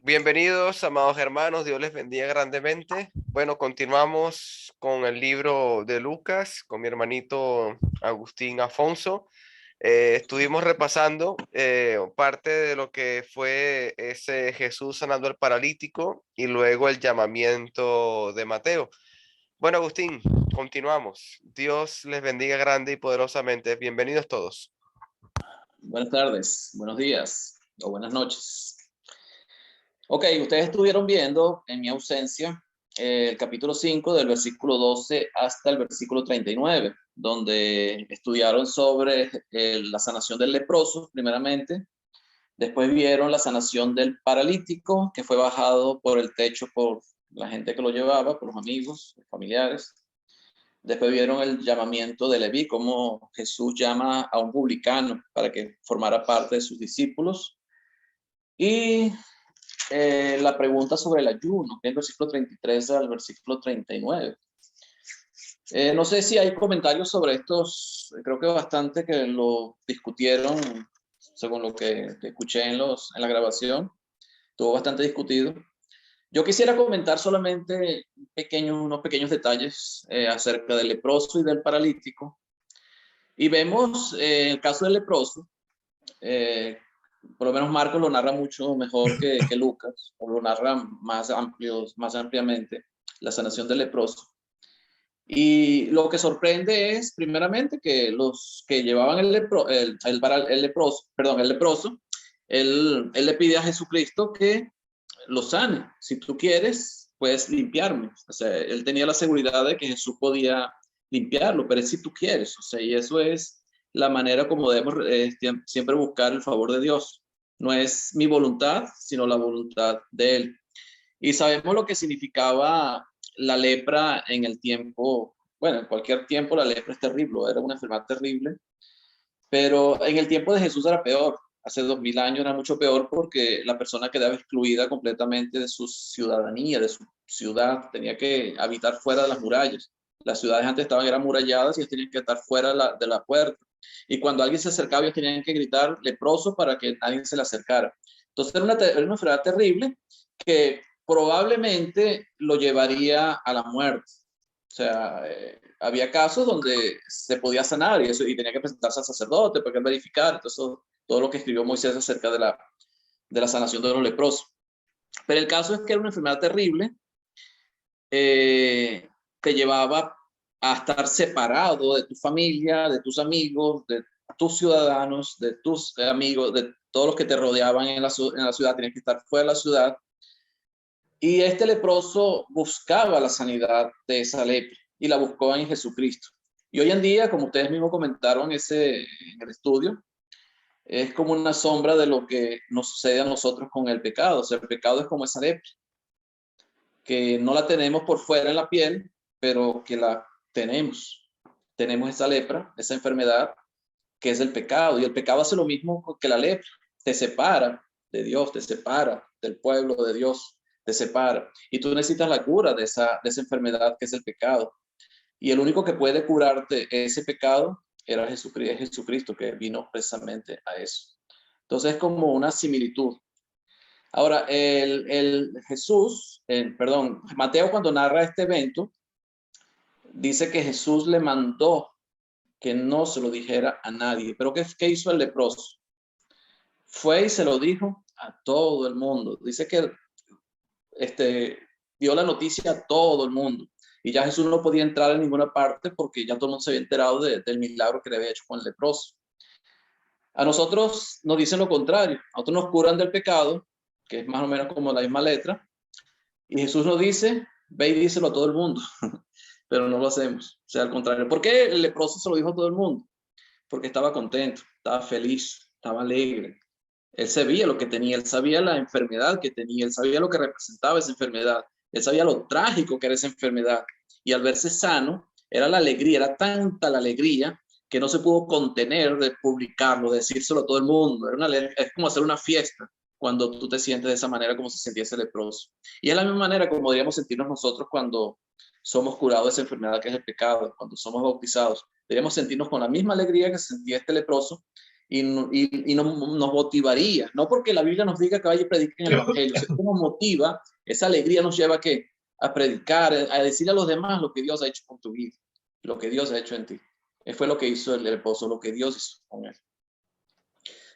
Bienvenidos, amados hermanos, Dios les bendiga grandemente. Bueno, continuamos con el libro de Lucas, con mi hermanito Agustín Afonso. Estuvimos repasando parte de lo que fue ese Jesús sanando al paralítico y luego el llamamiento de Mateo. Bueno, Agustín, continuamos. Dios les bendiga grande y poderosamente. Bienvenidos todos. Buenas tardes, buenos días o buenas noches. Ok, ustedes estuvieron viendo en mi ausencia el capítulo 5 del versículo 12 hasta el versículo 39, donde estudiaron sobre la sanación del leproso primeramente. Después vieron la sanación del paralítico que fue bajado por el techo por la gente que lo llevaba, por los amigos, los familiares. Después vieron el llamamiento de Leví, cómo Jesús llama a un publicano para que formara parte de sus discípulos. Y la pregunta sobre el ayuno, que es el versículo 33 al versículo 39. No sé si hay comentarios sobre estos, creo que bastante que lo discutieron, según lo que escuché en la grabación, estuvo bastante discutido. Yo quisiera comentar solamente unos pequeños detalles acerca del leproso y del paralítico. Y vemos el caso del leproso, por lo menos Marcos lo narra mucho mejor que Lucas, o lo narra más ampliamente, la sanación del leproso. Y lo que sorprende es, primeramente, que los que llevaban el leproso, él le pide a Jesucristo que lo sane. Si tú quieres, puedes limpiarme. O sea, él tenía la seguridad de que Jesús podía limpiarlo, pero es si tú quieres. O sea, y eso es la manera como debemos siempre buscar el favor de Dios. No es mi voluntad, sino la voluntad de Él. Y sabemos lo que significaba la lepra en el tiempo, bueno, en cualquier tiempo la lepra es terrible, era una enfermedad terrible, pero en el tiempo de Jesús era peor. Hace 2000 años era mucho peor porque la persona quedaba excluida completamente de su ciudadanía, de su ciudad, tenía que habitar fuera de las murallas. Las ciudades antes eran amuralladas y ellos tenían que estar fuera de la puerta. Y cuando alguien se acercaba, ellos tenían que gritar leproso para que nadie se le acercara. Entonces era una enfermedad terrible que probablemente lo llevaría a la muerte. O sea, había casos donde se podía sanar y tenía que presentarse al sacerdote para que él verificara. Entonces, todo lo que escribió Moisés acerca de la sanación de los leprosos. Pero el caso es que era una enfermedad terrible, te llevaba a estar separado de tu familia, de tus amigos, de tus ciudadanos, de tus amigos, de todos los que te rodeaban en la ciudad, tenías que estar fuera de la ciudad. Y este leproso buscaba la sanidad de esa lepra y la buscó en Jesucristo. Y hoy en día, como ustedes mismos comentaron en el estudio, es como una sombra de lo que nos sucede a nosotros con el pecado. O sea, el pecado es como esa lepra, que no la tenemos por fuera en la piel, pero que la tenemos. Tenemos esa lepra, esa enfermedad, que es el pecado. Y el pecado hace lo mismo que la lepra. Te separa de Dios, te separa del pueblo de Dios, te separa. Y tú necesitas la cura de esa enfermedad que es el pecado. Y el único que puede curarte ese pecado era Jesucristo, que vino precisamente a eso. Entonces es como una similitud. Ahora, Mateo, cuando narra este evento, dice que Jesús le mandó que no se lo dijera a nadie. Pero ¿qué hizo el leproso? Fue y se lo dijo a todo el mundo. Dice que dio la noticia a todo el mundo. Y ya Jesús no podía entrar en ninguna parte porque ya todo el mundo se había enterado del milagro que le había hecho con el leproso. A nosotros nos dicen lo contrario. A nosotros nos curan del pecado, que es más o menos como la misma letra. Y Jesús nos dice, ve y díselo a todo el mundo. Pero no lo hacemos. O sea, al contrario. ¿Por qué el leproso se lo dijo a todo el mundo? Porque estaba contento, estaba feliz, estaba alegre. Él sabía lo que tenía, él sabía la enfermedad que tenía, él sabía lo que representaba esa enfermedad, él sabía lo trágico que era esa enfermedad. Y al verse sano, era la alegría, era tanta la alegría que no se pudo contener de publicarlo, de decírselo a todo el mundo. Es como hacer una fiesta cuando tú te sientes de esa manera como se sentía ese leproso. Y es la misma manera como deberíamos sentirnos nosotros cuando somos curados de esa enfermedad que es el pecado, cuando somos bautizados. Deberíamos sentirnos con la misma alegría que sentía este leproso y nos motivaría, no porque la Biblia nos diga que vaya y prediquen el Evangelio, sino que nos motiva, esa alegría nos lleva a predicar, a decirle a los demás lo que Dios ha hecho con tu vida, lo que Dios ha hecho en ti. Fue lo que hizo el esposo, lo que Dios hizo con él.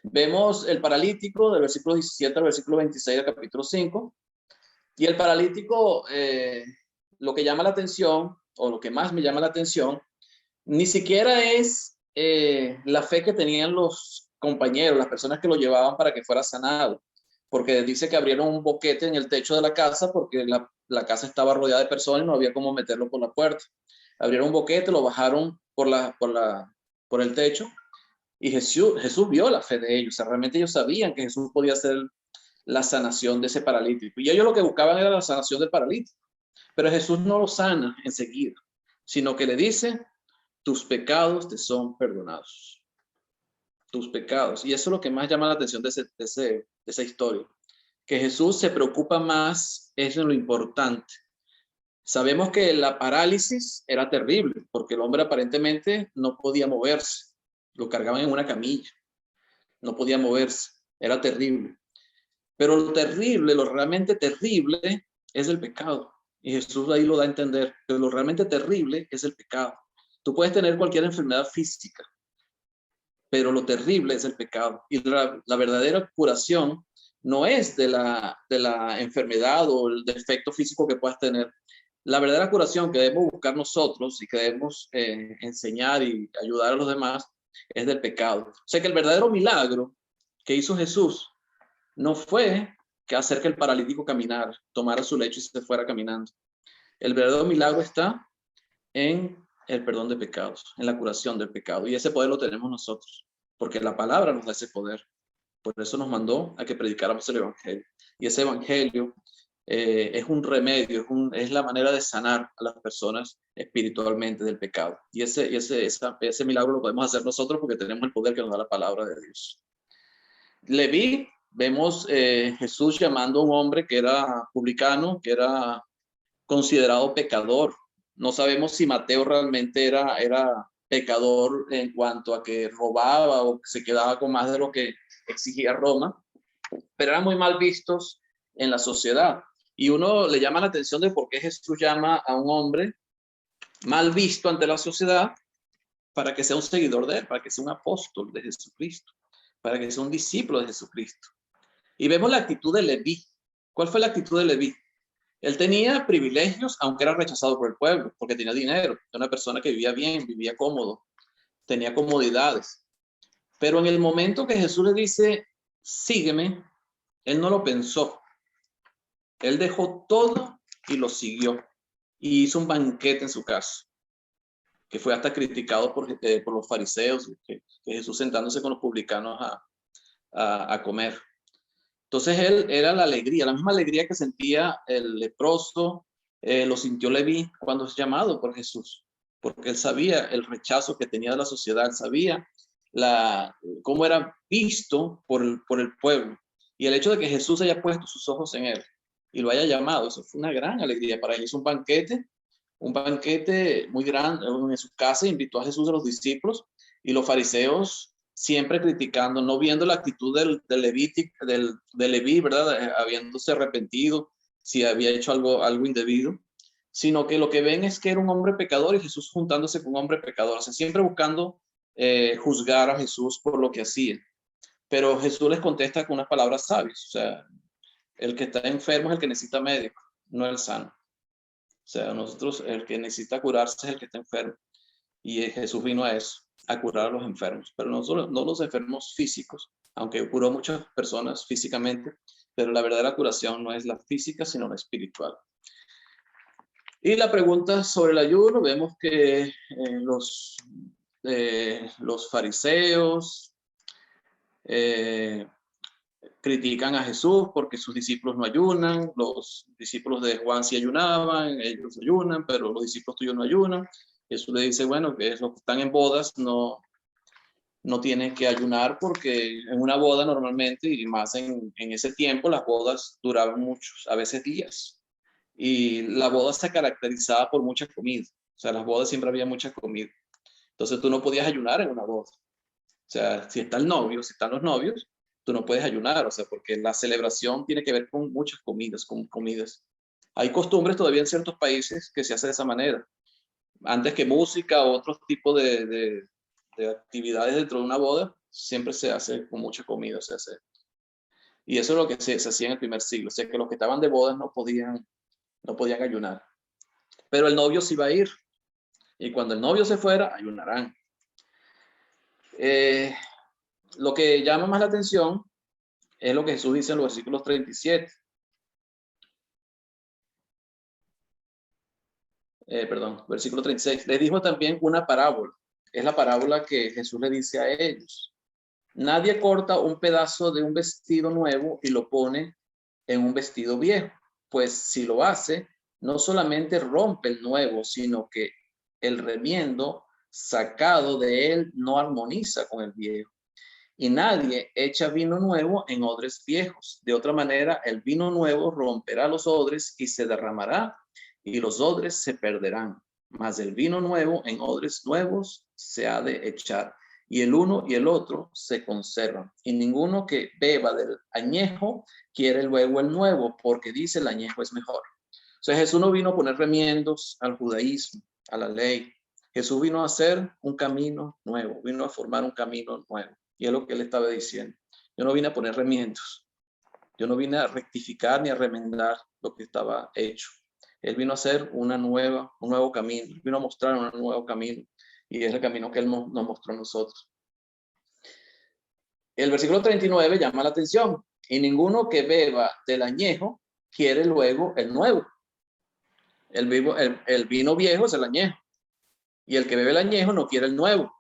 Vemos el paralítico del versículo 17 al versículo 26 del capítulo 5. Y el paralítico, lo que llama la atención, o lo que más me llama la atención, ni siquiera es la fe que tenían los compañeros, las personas que lo llevaban para que fuera sanado. Porque dice que abrieron un boquete en el techo de la casa porque la casa estaba rodeada de personas y no había cómo meterlo por la puerta. Abrieron un boquete, lo bajaron por el techo y Jesús vio la fe de ellos. O sea, realmente ellos sabían que Jesús podía hacer la sanación de ese paralítico. Y ellos lo que buscaban era la sanación del paralítico. Pero Jesús no lo sana enseguida, sino que le dice, tus pecados te son perdonados. Tus pecados. Y eso es lo que más llama la atención de esa historia. Que Jesús se preocupa más es en lo importante. Sabemos que la parálisis era terrible, porque el hombre aparentemente no podía moverse. Lo cargaban en una camilla. No podía moverse. Era terrible. Pero lo terrible, lo realmente terrible es el pecado. Y Jesús ahí lo da a entender, que lo realmente terrible es el pecado. Tú puedes tener cualquier enfermedad física, pero lo terrible es el pecado. Y la verdadera curación no es de la enfermedad o el defecto físico que puedas tener. La verdadera curación que debemos buscar nosotros y que debemos enseñar y ayudar a los demás es del pecado. O sea que el verdadero milagro que hizo Jesús no fue que hacer que el paralítico caminara, tomara su lecho y se fuera caminando. El verdadero milagro está en el perdón de pecados, en la curación del pecado. Y ese poder lo tenemos nosotros, porque la palabra nos da ese poder. Por eso nos mandó a que predicáramos el Evangelio. Y ese Evangelio es un remedio, es la manera de sanar a las personas espiritualmente del pecado. Y ese milagro lo podemos hacer nosotros porque tenemos el poder que nos da la palabra de Dios. Leví, vemos Jesús llamando a un hombre que era publicano, que era considerado pecador. No sabemos si Mateo realmente era pecador en cuanto a que robaba o se quedaba con más de lo que exigía Roma, pero eran muy mal vistos en la sociedad. Y uno le llama la atención de por qué Jesús llama a un hombre mal visto ante la sociedad para que sea un seguidor de él, para que sea un apóstol de Jesucristo, para que sea un discípulo de Jesucristo. Y vemos la actitud de Leví. ¿Cuál fue la actitud de Leví? Él tenía privilegios, aunque era rechazado por el pueblo, porque tenía dinero. Era una persona que vivía bien, vivía cómodo, tenía comodidades. Pero en el momento que Jesús le dice, sígueme, él no lo pensó. Él dejó todo y lo siguió. Y hizo un banquete en su casa, que fue hasta criticado por los fariseos, que Jesús sentándose con los publicanos a comer. Entonces él era la alegría, la misma alegría que sentía el leproso, lo sintió Leví cuando es llamado por Jesús, porque él sabía el rechazo que tenía de la sociedad, sabía cómo era visto por el pueblo. Y el hecho de que Jesús haya puesto sus ojos en él y lo haya llamado, eso fue una gran alegría para él. Hizo un banquete muy grande en su casa, invitó a Jesús y a los discípulos, y los fariseos siempre criticando, no viendo la actitud de Leví, ¿verdad? Habiéndose arrepentido, si había hecho algo indebido, sino que lo que ven es que era un hombre pecador y Jesús juntándose con un hombre pecador, o sea, siempre buscando juzgar a Jesús por lo que hacía. Pero Jesús les contesta con unas palabras sabias, o sea, el que está enfermo es el que necesita médico, no el sano. O sea, nosotros, el que necesita curarse es el que está enfermo. Y Jesús vino a eso, a curar a los enfermos, pero no los enfermos físicos, aunque curó muchas personas físicamente, pero la verdadera curación no es la física, sino la espiritual. Y la pregunta sobre el ayuno, vemos que los fariseos critican a Jesús porque sus discípulos no ayunan, los discípulos de Juan sí ayunaban, ellos ayunan, pero los discípulos tuyos no ayunan. Jesús le dice, bueno, que los que están en bodas no tienen que ayunar porque en una boda normalmente, y más en ese tiempo, las bodas duraban muchos, a veces días. Y la boda se caracterizaba por mucha comida. O sea, las bodas siempre había mucha comida. Entonces tú no podías ayunar en una boda. sea, si está el novio, si están los novios, tú no puedes ayunar, o sea, porque la celebración tiene que ver con muchas comidas, con comidas. Hay costumbres todavía en ciertos países que se hace de esa manera. Antes que música o otros tipos de actividades dentro de una boda, siempre se hace con mucha comida, se hace. Y eso es lo que se hacía en el primer siglo. O sea, que los que estaban de bodas no podían ayunar. Pero el novio sí iba a ir. Y cuando el novio se fuera, ayunarán. Lo que llama más la atención es lo que Jesús dice en los versículos 37. Versículo 36. Les dijo también una parábola. Es la parábola que Jesús le dice a ellos. Nadie corta un pedazo de un vestido nuevo y lo pone en un vestido viejo, pues si lo hace, no solamente rompe el nuevo, sino que el remiendo sacado de él no armoniza con el viejo. Y nadie echa vino nuevo en odres viejos. De otra manera, el vino nuevo romperá los odres y se derramará, y los odres se perderán. Mas el vino nuevo en odres nuevos se ha de echar, y el uno y el otro se conservan. Y ninguno que beba del añejo quiere luego el nuevo, porque dice el añejo es mejor. O sea, Jesús no vino a poner remiendos al judaísmo, a la ley. Jesús vino a hacer un camino nuevo, vino a formar un camino nuevo. Y es lo que él estaba diciendo. Yo no vine a poner remiendos. Yo no vine a rectificar ni a remendar lo que estaba hecho. Él vino a hacer un nuevo camino. Vino a mostrar un nuevo camino. Y es el camino que él nos mostró a nosotros. El versículo 39 llama la atención. Y ninguno que beba del añejo quiere luego el nuevo. El vino viejo es el añejo. Y el que bebe el añejo no quiere el nuevo.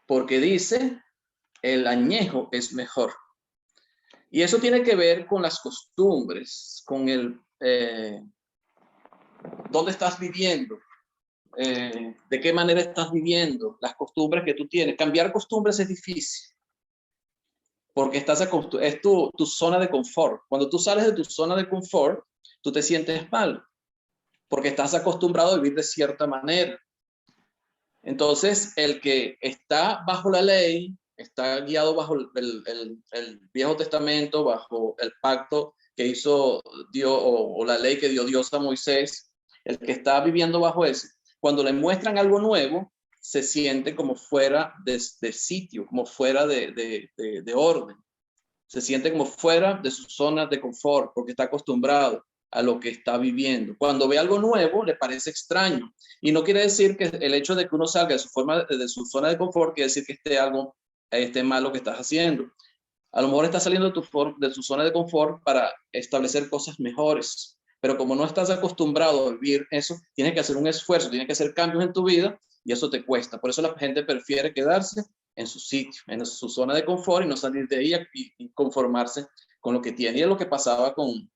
Porque dice, el añejo es mejor. Y eso tiene que ver con las costumbres, con el dónde estás viviendo, de qué manera estás viviendo, las costumbres que tú tienes. Cambiar costumbres es difícil, porque es tu zona de confort. Cuando tú sales de tu zona de confort, tú te sientes mal, porque estás acostumbrado a vivir de cierta manera. Entonces, el que está bajo la ley, está guiado bajo el Viejo Testamento, bajo el pacto que hizo Dios o la ley que dio Dios a Moisés, el que está viviendo bajo ese, cuando le muestran algo nuevo, se siente como fuera de sitio, como fuera de orden. Se siente como fuera de su zona de confort, porque está acostumbrado a lo que está viviendo. Cuando ve algo nuevo, le parece extraño. Y no quiere decir que el hecho de que uno salga de su zona de confort quiere decir que esté mal lo que estás haciendo. A lo mejor estás saliendo de tu zona de confort para establecer cosas mejores. Pero como no estás acostumbrado a vivir eso, tienes que hacer un esfuerzo, tienes que hacer cambios en tu vida y eso te cuesta. Por eso la gente prefiere quedarse en su sitio, en su zona de confort y no salir de ahí y conformarse con lo que tiene. Y es lo que pasaba con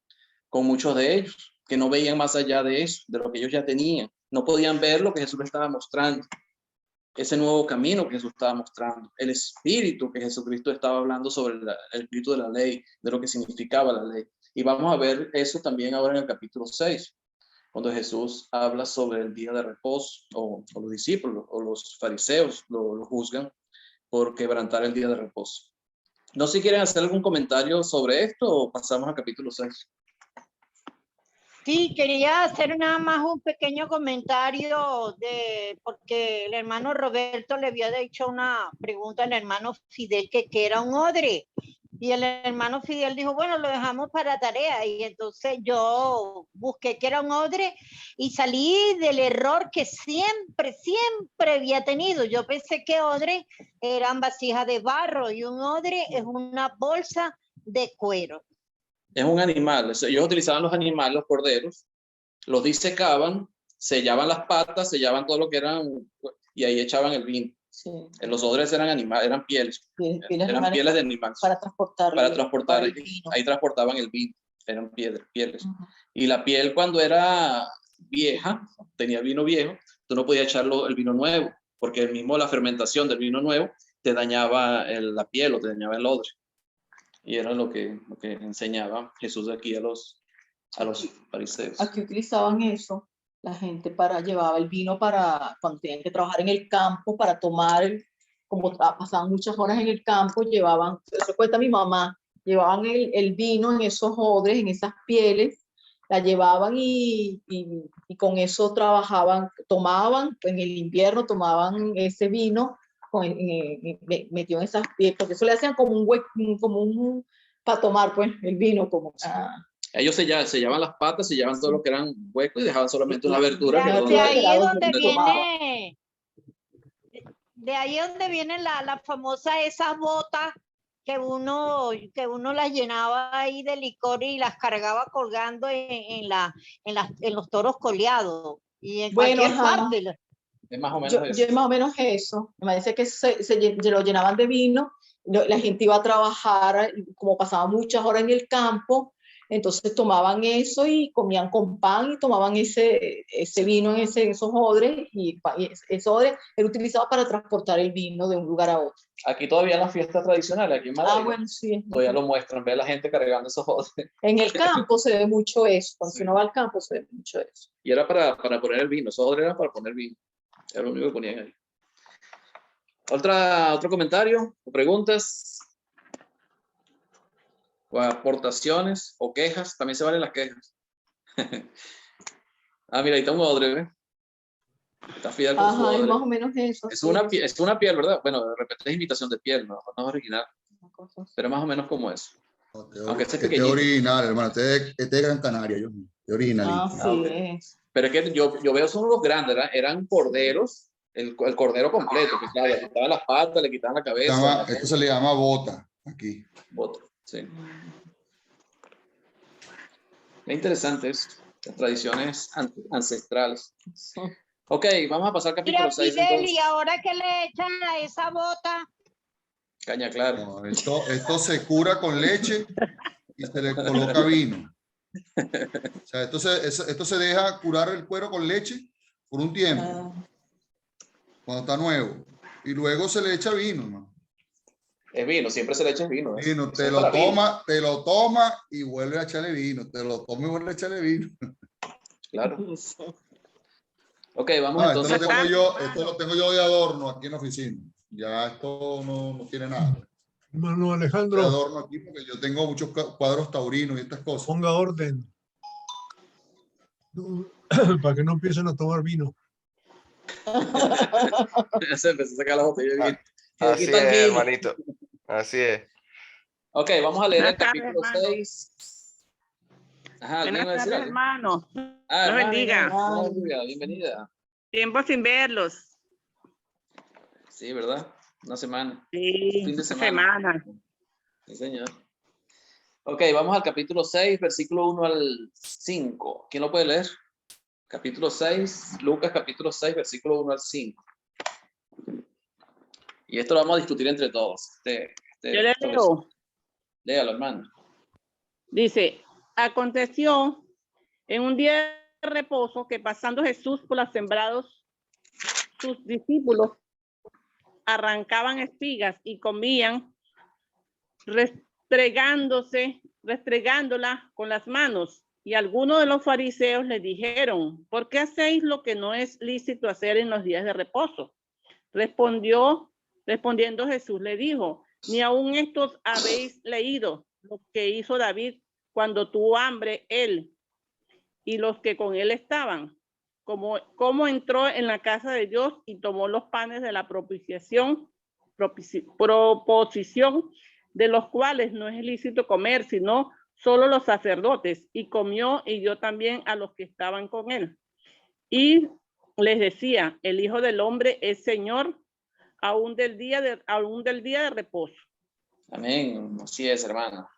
muchos de ellos, que no veían más allá de eso, de lo que ellos ya tenían. No podían ver lo que Jesús les estaba mostrando, ese nuevo camino que Jesús estaba mostrando, el espíritu que Jesucristo estaba hablando sobre el espíritu de la ley, de lo que significaba la ley. Y vamos a ver eso también ahora en el capítulo 6, cuando Jesús habla sobre el día de reposo, o los discípulos o los fariseos lo juzgan por quebrantar el día de reposo. No sé si quieren hacer algún comentario sobre esto o pasamos al capítulo 6. Sí, quería hacer nada más un pequeño comentario porque el hermano Roberto le había hecho una pregunta al hermano Fidel que era un odre. Y el hermano Fidel dijo, bueno, lo dejamos para tarea. Y entonces yo busqué que era un odre y salí del error que siempre había tenido. Yo pensé que odre eran vasijas de barro y un odre es una bolsa de cuero. Es un animal. Ellos utilizaban los animales, los corderos, los disecaban, sellaban las patas, sellaban todo lo que eran, y ahí echaban el vino. Sí. Los odres eran animales, eran pieles. Eran pieles de animales. Para transportar ahí transportaban el vino. Eran pieles. Y la piel, cuando era vieja, tenía vino viejo, tú no podías echarlo el vino nuevo, porque la fermentación del vino nuevo te dañaba la piel o te dañaba el odre. Y era lo que enseñaba Jesús aquí a los fariseos. Aquí utilizaban eso, la gente llevaba el vino para cuando tenían que trabajar en el campo, para tomar como pasaban muchas horas en el campo, llevaban, eso cuenta mi mamá, llevaban el vino en esos odres, en esas pieles, la llevaban y con eso trabajaban, tomaban, en el invierno tomaban ese vino metido en esas pieles, porque eso le hacían como un hueco, para tomar pues el vino como... Ellos sellaban las patas, sellaban todo lo que eran huecos y dejaban solamente una abertura. De ahí es donde tomaba. viene, de ahí es donde viene la famosa esas botas que uno las llenaba ahí de licor y las cargaba colgando en los toros coleados y en cualquier parte. Es más o menos eso. Yo más o menos eso. Me parece que lo llenaban de vino, la gente iba a trabajar, como pasaba muchas horas en el campo, entonces tomaban eso y comían con pan y tomaban ese vino en esos odres, y ese odre era utilizado para transportar el vino de un lugar a otro. Aquí todavía en las fiestas tradicionales, aquí en Madrid, bueno, sí. Todavía lo muestran, ve a la gente cargando esos odres. En el campo se ve mucho eso, cuando uno va al campo se ve mucho eso. Y era para poner el vino, esos odres eran para poner vino. Era lo único que ponían ahí. ¿Otro comentario o preguntas? O aportaciones o quejas, también se valen las quejas. Mira, ahí está un odre, ¿ves? Está Fidel con su odre. Es más o menos eso. Es una piel, ¿verdad? Bueno, de repente es imitación de piel, no es original. Pero más o menos como eso. Aunque este es pequeñito. Este es original, hermano. Este es de Gran Canaria, yo. Es original. Sí. Pero es que yo veo son los grandes, ¿verdad? Eran corderos, el cordero completo, que claro, le quitaban las patas, le quitaban la cabeza. Esto se le llama bota, aquí. Bota, sí. Es interesante eso, las tradiciones ancestrales. Ok, vamos a pasar al capítulo 6. Fidel, ¿y ahora qué le echan a esa bota? Caña clara. No, esto se cura con leche y se le coloca vino. O sea, esto se deja curar el cuero con leche por un tiempo, cuando está nuevo, y luego se le echa vino, hermano. Es vino, siempre se le echa vino. Vino, te lo toma y vuelve a echarle vino, te lo toma y vuelve a echarle vino. Claro. Ok, vamos entonces. Esto lo tengo yo de adorno aquí en la oficina. Ya esto no tiene nada. Hermano Alejandro. De adorno aquí porque yo tengo muchos cuadros taurinos y estas cosas. Ponga orden. Para que no empiecen a tomar vino. Ya se empezó a sacar la botella de vino. Así es, hermanito. Así es. Ok, vamos a leer el capítulo 6. Ajá, buenas tardes, hermano. Dios bendiga. Bienvenida. Tiempo sin verlos. Sí, ¿verdad? Una semana. Sí, fin de semana. Sí, señor. Ok, vamos al capítulo 6, versículo 1 al 5. ¿Quién lo puede leer? Capítulo 6, Lucas capítulo 6, versículo 1 al 5. Y esto lo vamos a discutir entre todos. Yo le leo. Léalo, hermano. Dice, aconteció en un día de reposo que pasando Jesús por los sembrados, sus discípulos arrancaban espigas y comían restregándolas con las manos. Y algunos de los fariseos le dijeron, ¿por qué hacéis lo que no es lícito hacer en los días de reposo? Respondiendo Jesús le dijo, ni aun estos habéis leído lo que hizo David cuando tuvo hambre él y los que con él estaban, como entró en la casa de Dios y tomó los panes de la proposición, de los cuales no es lícito comer, sino solo los sacerdotes, y comió y dio también a los que estaban con él. Y les decía, el Hijo del Hombre es Señor aún del día de reposo. Amén. Así es, hermano.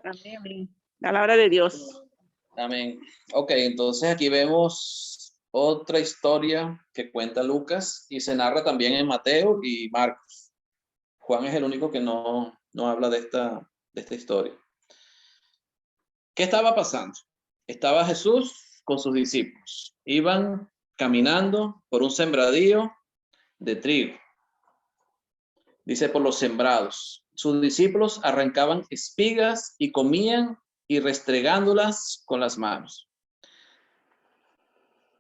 Amén. Palabra de Dios. Amén. Ok, entonces aquí vemos otra historia que cuenta Lucas y se narra también en Mateo y Marcos. Juan es el único que no habla de esta historia. ¿Qué estaba pasando? Estaba Jesús con sus discípulos. Iban caminando por un sembradío de trigo. Dice por los sembrados. Sus discípulos arrancaban espigas y comían y restregándolas con las manos.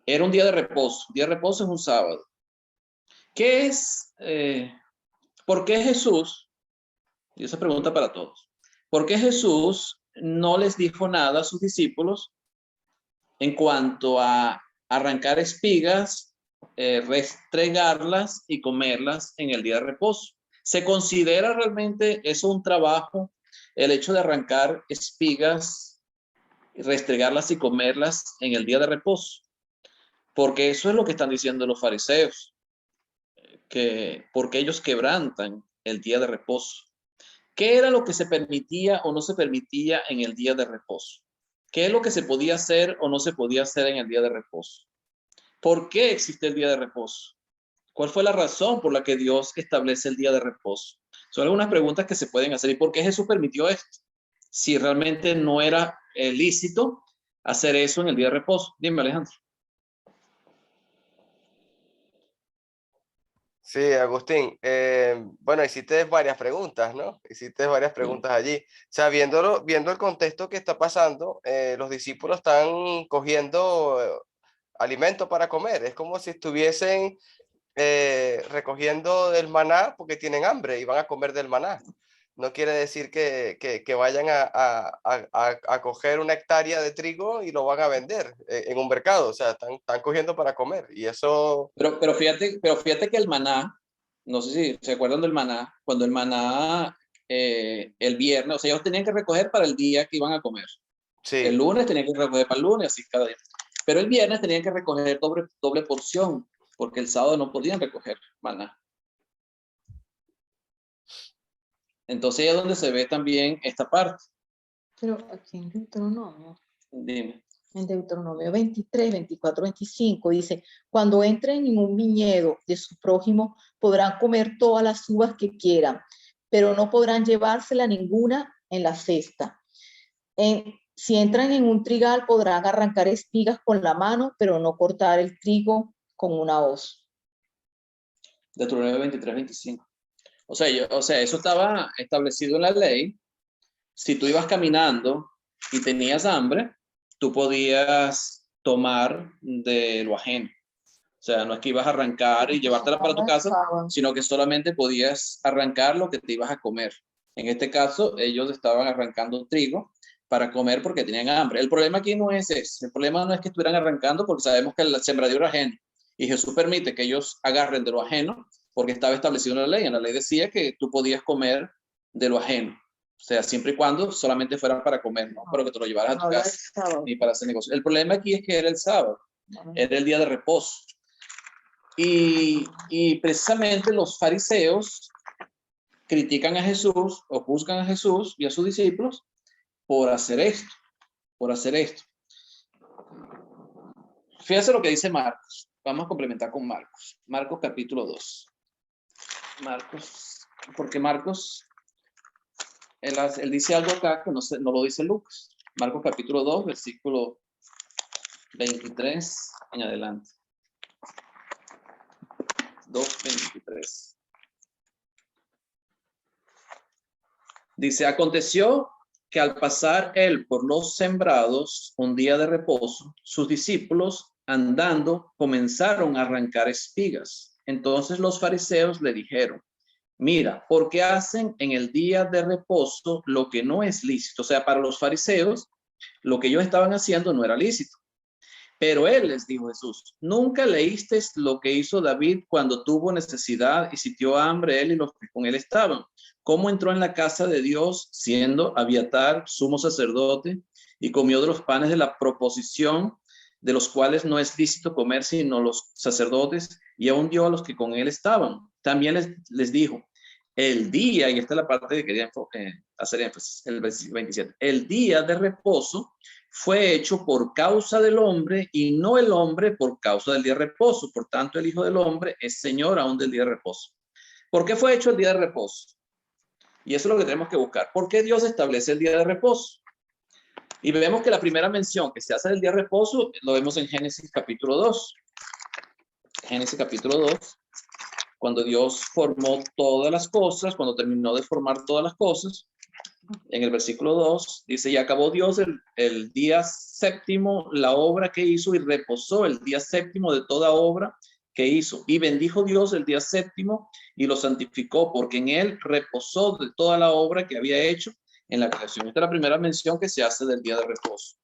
Era un día de reposo. Día de reposo es un sábado. ¿Qué es ¿Por qué Jesús, y esa pregunta para todos, por qué Jesús no les dijo nada a sus discípulos en cuanto a arrancar espigas, restregarlas y comerlas en el día de reposo? ¿Se considera realmente eso un trabajo, el hecho de arrancar espigas, restregarlas y comerlas en el día de reposo? Porque eso es lo que están diciendo los fariseos, porque ellos quebrantan el día de reposo. ¿Qué era lo que se permitía o no se permitía en el día de reposo? ¿Qué es lo que se podía hacer o no se podía hacer en el día de reposo? ¿Por qué existe el día de reposo? ¿Cuál fue la razón por la que Dios establece el día de reposo? Son algunas preguntas que se pueden hacer. ¿Y por qué Jesús permitió esto? Si realmente no era lícito hacer eso en el día de reposo. Dime, Alejandro. Sí, Agustín. Bueno, hiciste varias preguntas, ¿no? Hiciste varias preguntas allí. O sea, viendo el contexto que está pasando, los discípulos están cogiendo alimento para comer. Es como si estuviesen recogiendo del maná porque tienen hambre y van a comer del maná. No quiere decir que vayan a coger una hectárea de trigo y lo van a vender en un mercado. O sea, están cogiendo para comer. Y eso... Pero fíjate que el maná, no sé si se acuerdan del maná, cuando el maná, el viernes, o sea, ellos tenían que recoger para el día que iban a comer. Sí. El lunes tenían que recoger para el lunes, así cada día. Pero el viernes tenían que recoger doble porción, porque el sábado no podían recoger maná. Entonces es donde se ve también esta parte. Pero aquí en Deuteronomio, Dime. en Deuteronomio 23, 24, 25, dice, cuando entren en un viñedo de su prójimo, podrán comer todas las uvas que quieran, pero no podrán llevársela ninguna en la cesta. Si entran en un trigal, podrán arrancar espigas con la mano, pero no cortar el trigo con una hoz. Deuteronomio 23, 25. O sea, eso estaba establecido en la ley. Si tú ibas caminando y tenías hambre, tú podías tomar de lo ajeno. O sea, no es que ibas a arrancar y llevártela para tu casa, sino que solamente podías arrancar lo que te ibas a comer. En este caso, ellos estaban arrancando trigo para comer porque tenían hambre. El problema aquí no es ese. El problema no es que estuvieran arrancando porque sabemos que el sembradío era ajeno. Y Jesús permite que ellos agarren de lo ajeno porque estaba establecido en la ley. En la ley decía que tú podías comer de lo ajeno. O sea, siempre y cuando solamente fuera para comer, no para que te lo llevaras a tu casa ni para hacer negocio. El problema aquí es que era el sábado, era el día de reposo. Y precisamente los fariseos critican a Jesús o juzgan a Jesús y a sus discípulos por hacer esto, Fíjate lo que dice Marcos. Vamos a complementar con Marcos. Marcos capítulo 2. Porque Marcos, él dice algo acá que no lo dice Lucas. Marcos capítulo 2, versículo 23 en adelante. 2:23. Dice, aconteció que al pasar él por los sembrados un día de reposo, sus discípulos andando comenzaron a arrancar espigas. Entonces los fariseos le dijeron, mira, ¿por qué hacen en el día de reposo lo que no es lícito? O sea, para los fariseos, lo que ellos estaban haciendo no era lícito. Pero él les dijo Jesús, ¿nunca leíste lo que hizo David cuando tuvo necesidad y sintió hambre él y los que con él estaban? ¿Cómo entró en la casa de Dios siendo Abiatar sumo sacerdote y comió de los panes de la proposición, de los cuales no es lícito comer sino los sacerdotes, y aún dio a los que con él estaban? También les dijo, el día, y esta es la parte que quería hacer énfasis, el versículo 27, el día de reposo fue hecho por causa del hombre y no el hombre por causa del día de reposo. Por tanto, el Hijo del Hombre es Señor aún del día de reposo. ¿Por qué fue hecho el día de reposo? Y eso es lo que tenemos que buscar. ¿Por qué Dios establece el día de reposo? Y vemos que la primera mención que se hace del día de reposo lo vemos en Génesis capítulo 2. Génesis capítulo 2, cuando Dios formó todas las cosas, cuando terminó de formar todas las cosas, en el versículo 2 dice, y acabó Dios el día séptimo la obra que hizo y reposó el día séptimo de toda obra que hizo. Y bendijo Dios el día séptimo y lo santificó, porque en él reposó de toda la obra que había hecho en la creación. Esta es la primera mención que se hace del día de reposo.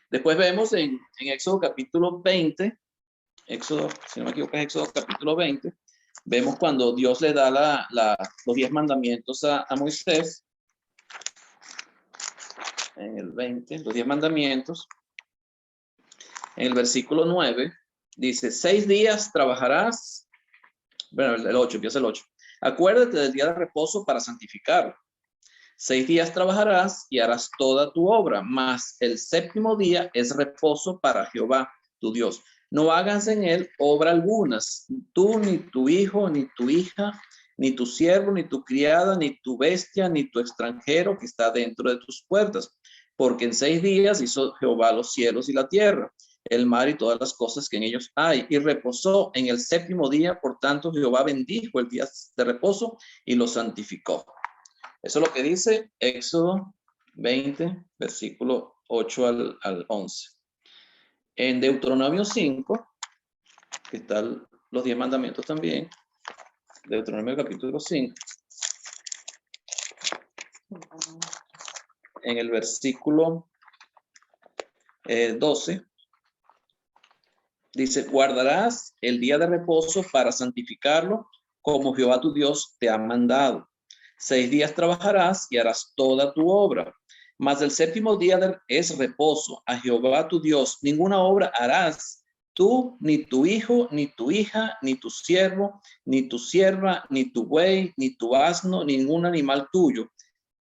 Después vemos en Éxodo capítulo 20, Éxodo, si no me equivoco, es Éxodo capítulo 20, vemos cuando Dios le da los 10 mandamientos a Moisés. En el 20, los 10 mandamientos. En el versículo 9, dice, 6 días trabajarás. Bueno, el 8, empieza el 8. Acuérdate del día de reposo para santificarlo. 6 días trabajarás y harás toda tu obra, mas el séptimo día es reposo para Jehová, tu Dios. No hagas en él obra algunas, tú, ni tu hijo, ni tu hija, ni tu siervo, ni tu criada, ni tu bestia, ni tu extranjero que está dentro de tus puertas. Porque en 6 días hizo Jehová los cielos y la tierra, el mar y todas las cosas que en ellos hay, y reposó en el séptimo día. Por tanto, Jehová bendijo el día de reposo y lo santificó. Eso es lo que dice Éxodo 20, versículo 8 al 11. En Deuteronomio 5, que están los 10 mandamientos también, Deuteronomio capítulo 5, en el versículo 12, dice, guardarás el día de reposo para santificarlo, como Jehová tu Dios te ha mandado. 6 días trabajarás y harás toda tu obra, mas el séptimo día es reposo a Jehová tu Dios. Ninguna obra harás tú, ni tu hijo, ni tu hija, ni tu siervo, ni tu sierva, ni tu buey, ni tu asno, ningún animal tuyo,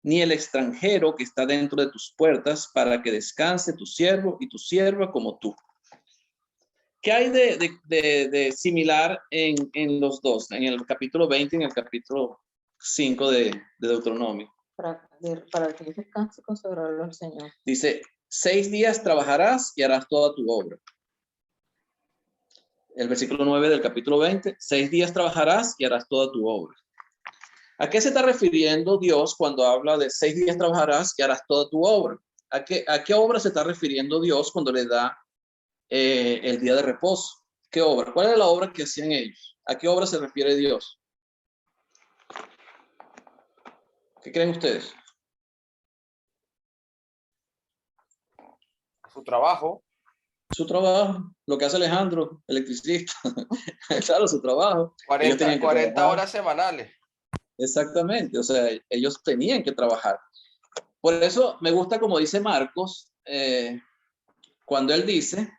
ni el extranjero que está dentro de tus puertas, para que descanse tu siervo y tu sierva como tú. ¿Qué hay de similar en los dos, en el capítulo 20 y en el capítulo 5 de Deuteronomio? Para que descanse, consagrarlo al Señor. Dice, 6 días trabajarás y harás toda tu obra. El versículo 9 del capítulo 20, 6 días trabajarás y harás toda tu obra. ¿A qué se está refiriendo Dios cuando habla de 6 días trabajarás y harás toda tu obra? ¿A qué obra se está refiriendo Dios cuando le da el día de reposo? ¿Qué obra? ¿Cuál es la obra que hacían ellos? ¿A qué obra se refiere Dios? ¿Qué creen ustedes? Su trabajo. Su trabajo, lo que hace Alejandro, electricista. Claro, su trabajo. 40 horas semanales. Exactamente, o sea, ellos tenían que trabajar. Por eso me gusta como dice Marcos, cuando él dice,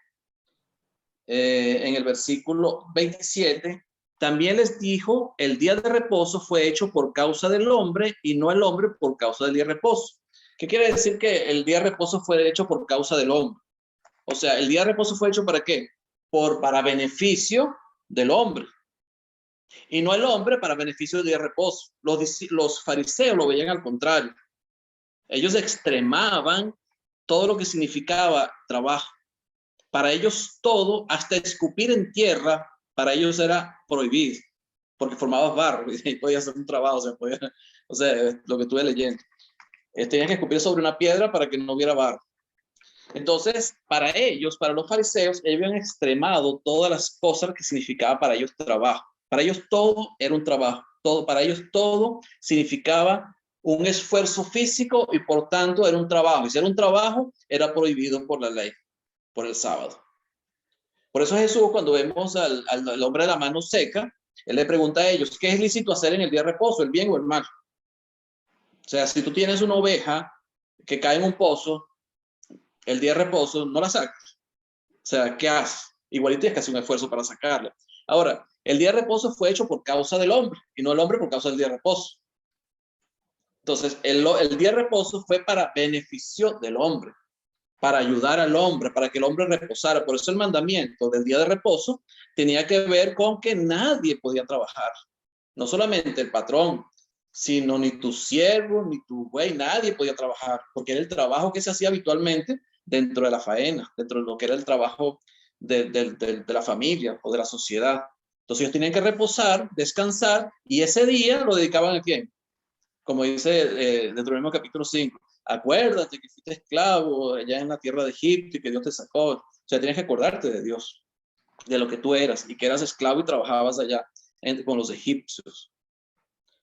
en el versículo 27, también les dijo, el día de reposo fue hecho por causa del hombre y no el hombre por causa del día de reposo. ¿Qué quiere decir que el día de reposo fue hecho por causa del hombre? O sea, el día de reposo fue hecho ¿para qué? Para beneficio del hombre. Y no el hombre para beneficio del día de reposo. Los fariseos lo veían al contrario. Ellos extremaban todo lo que significaba trabajo. Para ellos todo, hasta escupir en tierra, para ellos era prohibido, porque formabas barro y podías hacer un trabajo, o sea, lo que estuve leyendo. Tenían que escupir sobre una piedra para que no hubiera barro. Entonces, para ellos, para los fariseos, ellos habían extremado todas las cosas que significaba para ellos trabajo. Para ellos todo era un trabajo. Para ellos todo significaba un esfuerzo físico y por tanto era un trabajo. Y si era un trabajo, era prohibido por la ley, por el sábado. Por eso Jesús, cuando vemos al hombre de la mano seca, él le pregunta a ellos, ¿qué es lícito hacer en el día de reposo, el bien o el mal? O sea, si tú tienes una oveja que cae en un pozo, el día de reposo no la sacas. O sea, ¿qué haces? Igualito tienes que hacer un esfuerzo para sacarla. Ahora, el día de reposo fue hecho por causa del hombre y no el hombre por causa del día de reposo. Entonces, el día de reposo fue para beneficio del hombre, para ayudar al hombre, para que el hombre reposara. Por eso el mandamiento del día de reposo tenía que ver con que nadie podía trabajar. No solamente el patrón, sino ni tu siervo, ni tu buey, nadie podía trabajar, porque era el trabajo que se hacía habitualmente dentro de la faena, dentro de lo que era el trabajo de la familia o de la sociedad. Entonces ellos tenían que reposar, descansar, y ese día lo dedicaban ¿a quién? Como dice dentro del mismo capítulo 5, acuérdate que fuiste esclavo allá en la tierra de Egipto y que Dios te sacó. O sea, tienes que acordarte de Dios. de lo que tú eras y que eras esclavo y trabajabas allá con los egipcios.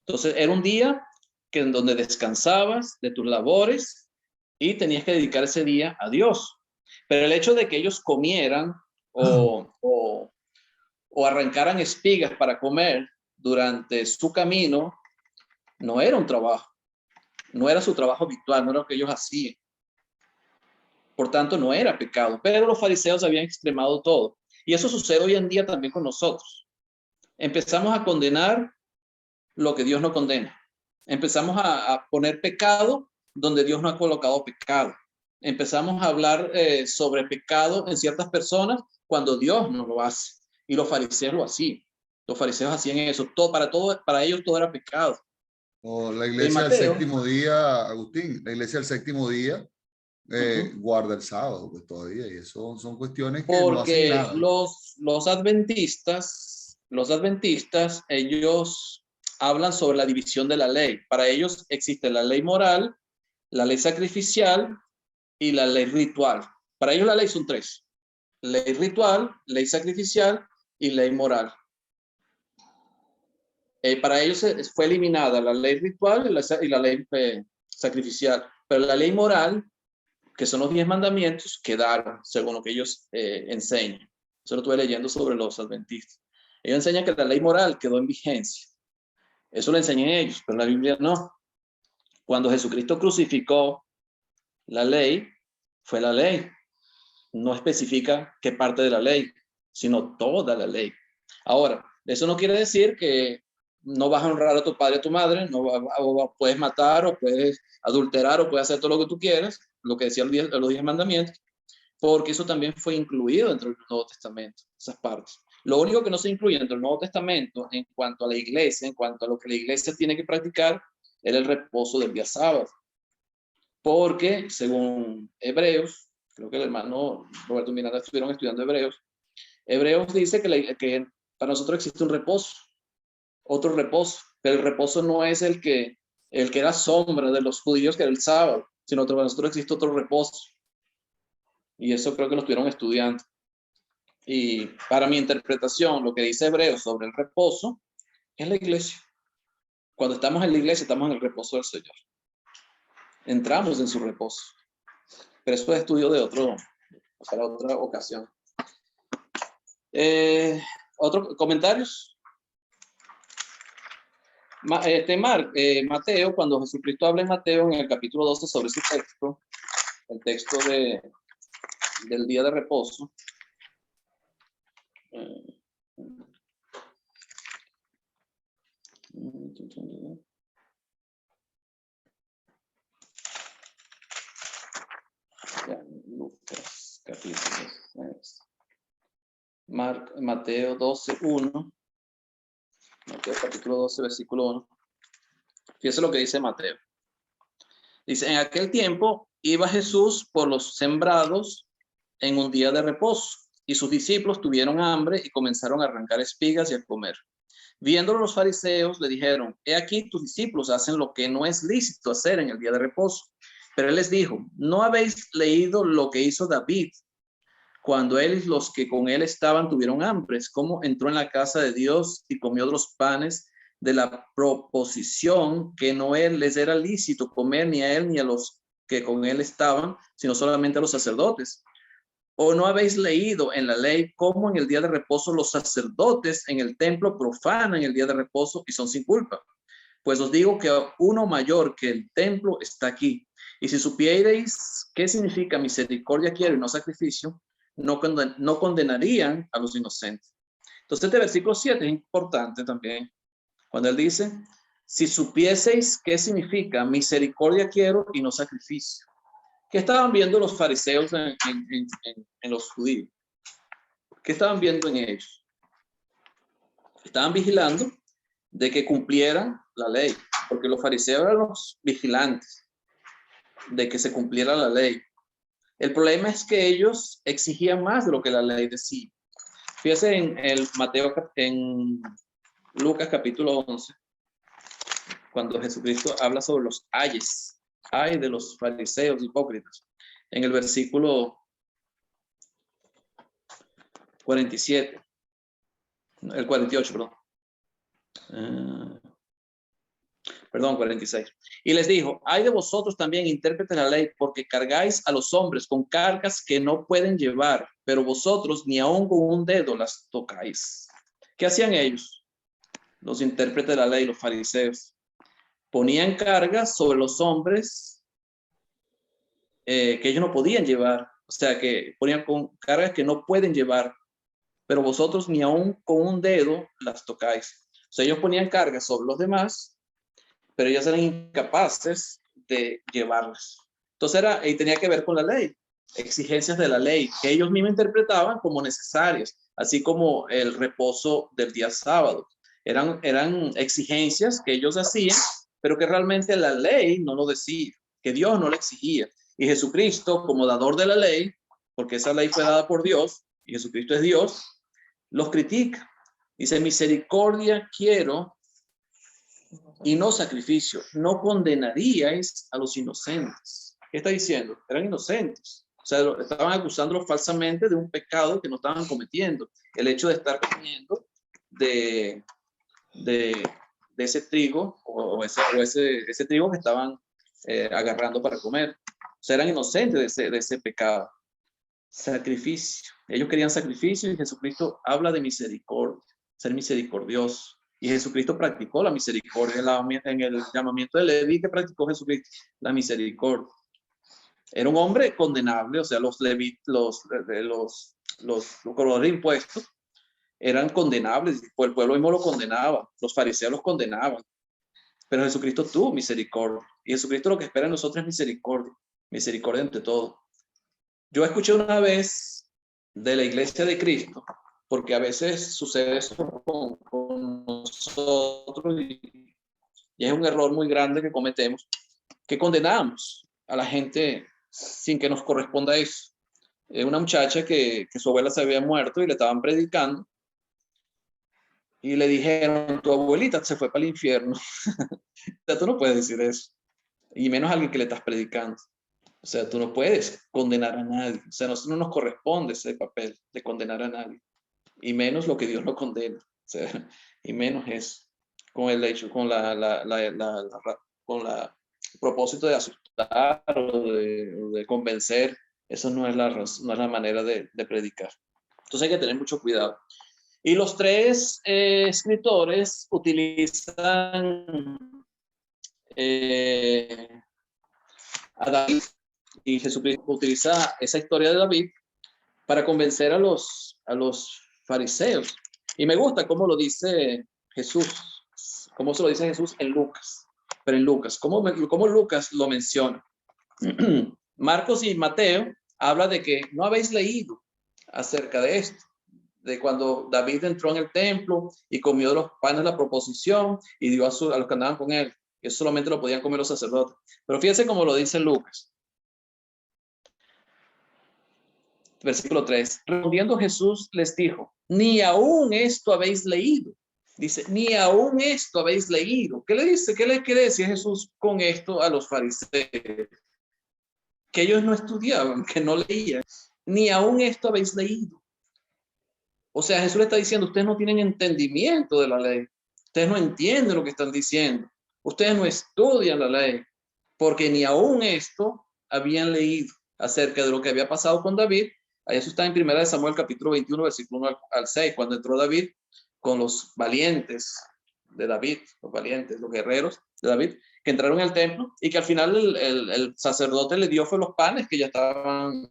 Entonces era un día en donde descansabas de tus labores y tenías que dedicar ese día a Dios. Pero el hecho de que ellos comieran o arrancaran espigas para comer durante su camino no era un trabajo, no era su trabajo habitual, no era lo que ellos hacían. Por tanto, no era pecado, pero los fariseos habían extremado todo. Y eso sucede hoy en día también con nosotros. Empezamos a condenar lo que Dios no condena. Empezamos a poner pecado donde Dios no ha colocado pecado. Empezamos a hablar sobre pecado en ciertas personas cuando Dios no lo hace. Y los fariseos lo hacían. Los fariseos hacían eso. Para ellos todo era pecado. O la iglesia del séptimo día, Agustín, la iglesia del séptimo día guarda el sábado, pues todavía, y eso son cuestiones que no hacen nada. Los adventistas, ellos hablan sobre la división de la ley. Para ellos existe la ley moral, la ley sacrificial y la ley ritual. Para ellos la ley son tres: ley ritual, ley sacrificial y ley moral. Para ellos fue eliminada la ley ritual y la ley sacrificial, pero la ley moral, que son los 10 mandamientos, quedaron, según lo que ellos enseñan. Eso lo estuve leyendo sobre los adventistas. Ellos enseñan que la ley moral quedó en vigencia. Eso lo enseñan ellos, pero la Biblia no. Cuando Jesucristo crucificó la ley, fue la ley. No especifica qué parte de la ley, sino toda la ley. Ahora, eso no quiere decir que no vas a honrar a tu padre y a tu madre, o puedes matar, o puedes adulterar, o puedes hacer todo lo que tú quieras, lo que decían los 10 mandamientos, porque eso también fue incluido dentro del Nuevo Testamento, esas partes. Lo único que no se incluye dentro del Nuevo Testamento en cuanto a la iglesia, en cuanto a lo que la iglesia tiene que practicar, era el reposo del día sábado. Porque según Hebreos, creo que el hermano Roberto Miranda estuvieron estudiando Hebreos, Hebreos dice que para nosotros existe un reposo, otro reposo, pero el reposo no es el que era sombra de los judíos, que era el sábado, sino que para nosotros existe otro reposo. Y eso creo que lo estuvieron estudiando. Y para mi interpretación, lo que dice Hebreos sobre el reposo es la iglesia. Cuando estamos en la iglesia, estamos en el reposo del Señor. Entramos en su reposo. Pero eso es estudio para otra ocasión. ¿Otros comentarios? Mateo, cuando Jesucristo habla en Mateo en el capítulo 12 sobre ese texto, el texto del día de reposo, Lucas capítulo 6. Mateo 12:1. Mateo capítulo 12, versículo 1. Fíjese lo que dice Mateo. Dice: en aquel tiempo iba Jesús por los sembrados en un día de reposo, y sus discípulos tuvieron hambre y comenzaron a arrancar espigas y a comer. Viéndolo los fariseos, le dijeron: he aquí tus discípulos hacen lo que no es lícito hacer en el día de reposo. Pero él les dijo: ¿no habéis leído lo que hizo David cuando él y los que con él estaban tuvieron hambre? Cómo entró en la casa de Dios y comió de los panes de la proposición que no les era lícito comer, ni a él ni a los que con él estaban, sino solamente a los sacerdotes. ¿O no habéis leído en la ley cómo en el día de reposo los sacerdotes en el templo profanan el día de reposo y son sin culpa? Pues os digo que uno mayor que el templo está aquí. Y si supierais qué significa misericordia quiero y no sacrificio, no condenarían a los inocentes. Entonces este versículo 7 es importante también, cuando él dice: si supieseis qué significa misericordia quiero y no sacrificio. ¿Qué estaban viendo los fariseos en los judíos? ¿Qué estaban viendo en ellos? Estaban vigilando de que cumplieran la ley, porque los fariseos eran los vigilantes de que se cumpliera la ley. El problema es que ellos exigían más de lo que la ley decía. Fíjense en Lucas capítulo 11, cuando Jesucristo habla sobre los ayes, ay de los fariseos hipócritas. En el versículo 47. El 48, perdón. Perdón, 46. Y les dijo, hay de vosotros también intérpretes de la ley, porque cargáis a los hombres con cargas que no pueden llevar, pero vosotros ni aun con un dedo las tocáis. ¿Qué hacían ellos? Los intérpretes de la ley, los fariseos. Ponían cargas sobre los hombres que ellos no podían llevar. O sea, que ponían con cargas que no pueden llevar, pero vosotros ni aun con un dedo las tocáis. O sea, ellos ponían cargas sobre los demás, pero ellos eran incapaces de llevarlas. Entonces y tenía que ver con la ley, exigencias de la ley, que ellos mismos interpretaban como necesarias, así como el reposo del día sábado. Eran exigencias que ellos hacían, pero que realmente la ley no lo decía, que Dios no lo exigía. Y Jesucristo, como dador de la ley, porque esa ley fue dada por Dios, y Jesucristo es Dios, los critica. Dice, misericordia quiero y no sacrificio. No condenaríais a los inocentes. ¿Qué está diciendo? Eran inocentes. O sea, estaban acusándolos falsamente de un pecado que no estaban cometiendo. El hecho de estar comiendo de ese trigo o ese trigo que estaban agarrando para comer. O sea, eran inocentes de ese pecado. Sacrificio. Ellos querían sacrificio y Jesucristo habla de misericordia, ser misericordioso. Y Jesucristo practicó la misericordia en el llamamiento de Leví que practicó Jesucristo, la misericordia. Era un hombre condenable, o sea, los cobradores de impuestos eran condenables, pues el pueblo mismo lo condenaba, los fariseos los condenaban. Pero Jesucristo tuvo misericordia. Y Jesucristo lo que espera en nosotros es misericordia, misericordia ante todo. Yo escuché una vez de la Iglesia de Cristo, porque a veces sucede eso con nosotros y es un error muy grande que cometemos, que condenamos a la gente sin que nos corresponda eso. Una muchacha que su abuela se había muerto y le estaban predicando y le dijeron, tu abuelita se fue para el infierno. O sea, tú no puedes decir eso, y menos a alguien que le estás predicando. O sea, tú no puedes condenar a nadie. O sea, no nos corresponde ese papel de condenar a nadie. Y menos lo que Dios no condena. O sea, y menos eso. Con el hecho, con el propósito de asustar o de convencer. Eso no es la manera de predicar. Entonces hay que tener mucho cuidado. Y los tres escritores utilizan a David. Y Jesucristo utiliza esa historia de David para convencer a los fariseos. Y me gusta cómo lo dice Jesús, cómo se lo dice Jesús en Lucas. Pero en Lucas, cómo Lucas lo menciona. Marcos y Mateo habla de que no habéis leído acerca de esto, de cuando David entró en el templo y comió de los panes de la proposición y dio a los que andaban con él. Eso solamente lo podían comer los sacerdotes. Pero fíjense cómo lo dice Lucas. Versículo 3. Respondiendo Jesús les dijo, ni aún esto habéis leído. Dice, ni aún esto habéis leído. ¿Qué le dice? ¿Qué le quiere decir Jesús con esto a los fariseos? Que ellos no estudiaban, que no leían. Ni aún esto habéis leído. O sea, Jesús le está diciendo, ustedes no tienen entendimiento de la ley. Ustedes no entienden lo que están diciendo. Ustedes no estudian la ley. Porque ni aún esto habían leído acerca de lo que había pasado con David. Eso está en 1 Samuel capítulo 21, versículo 1 al 6, cuando entró David con los valientes de David, los valientes, los guerreros de David, que entraron al templo y que al final el sacerdote le dio fue los panes que ya estaban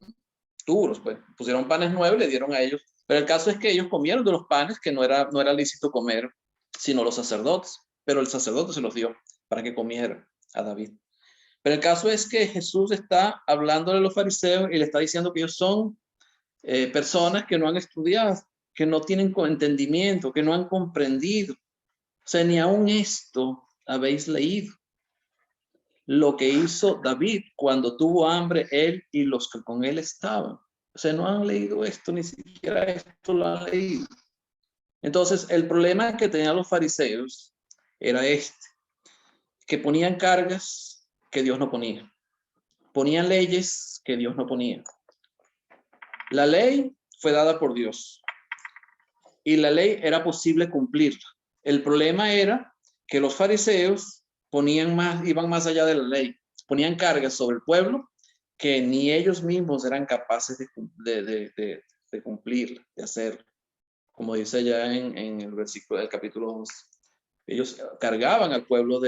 duros, pues pusieron panes nuevos y le dieron a ellos. Pero el caso es que ellos comieron de los panes que no era lícito comer, sino los sacerdotes, pero el sacerdote se los dio para que comiera a David. Pero el caso es que Jesús está hablándole a los fariseos y le está diciendo que ellos son personas que no han estudiado, que no tienen entendimiento, que no han comprendido. O sea, ni aún esto habéis leído. Lo que hizo David cuando tuvo hambre, él y los que con él estaban. O sea, no han leído esto, ni siquiera esto lo han leído. Entonces, el problema que tenían los fariseos era este, que ponían cargas que Dios no ponía. Ponían leyes que Dios no ponía. La ley fue dada por Dios. y la ley era posible cumplirla. El problema era que los fariseos iban más allá de la ley, ponían cargas sobre el pueblo que ni ellos mismos eran capaces de cumplir, de hacer, como dice allá en el versículo del capítulo 11. Ellos cargaban al pueblo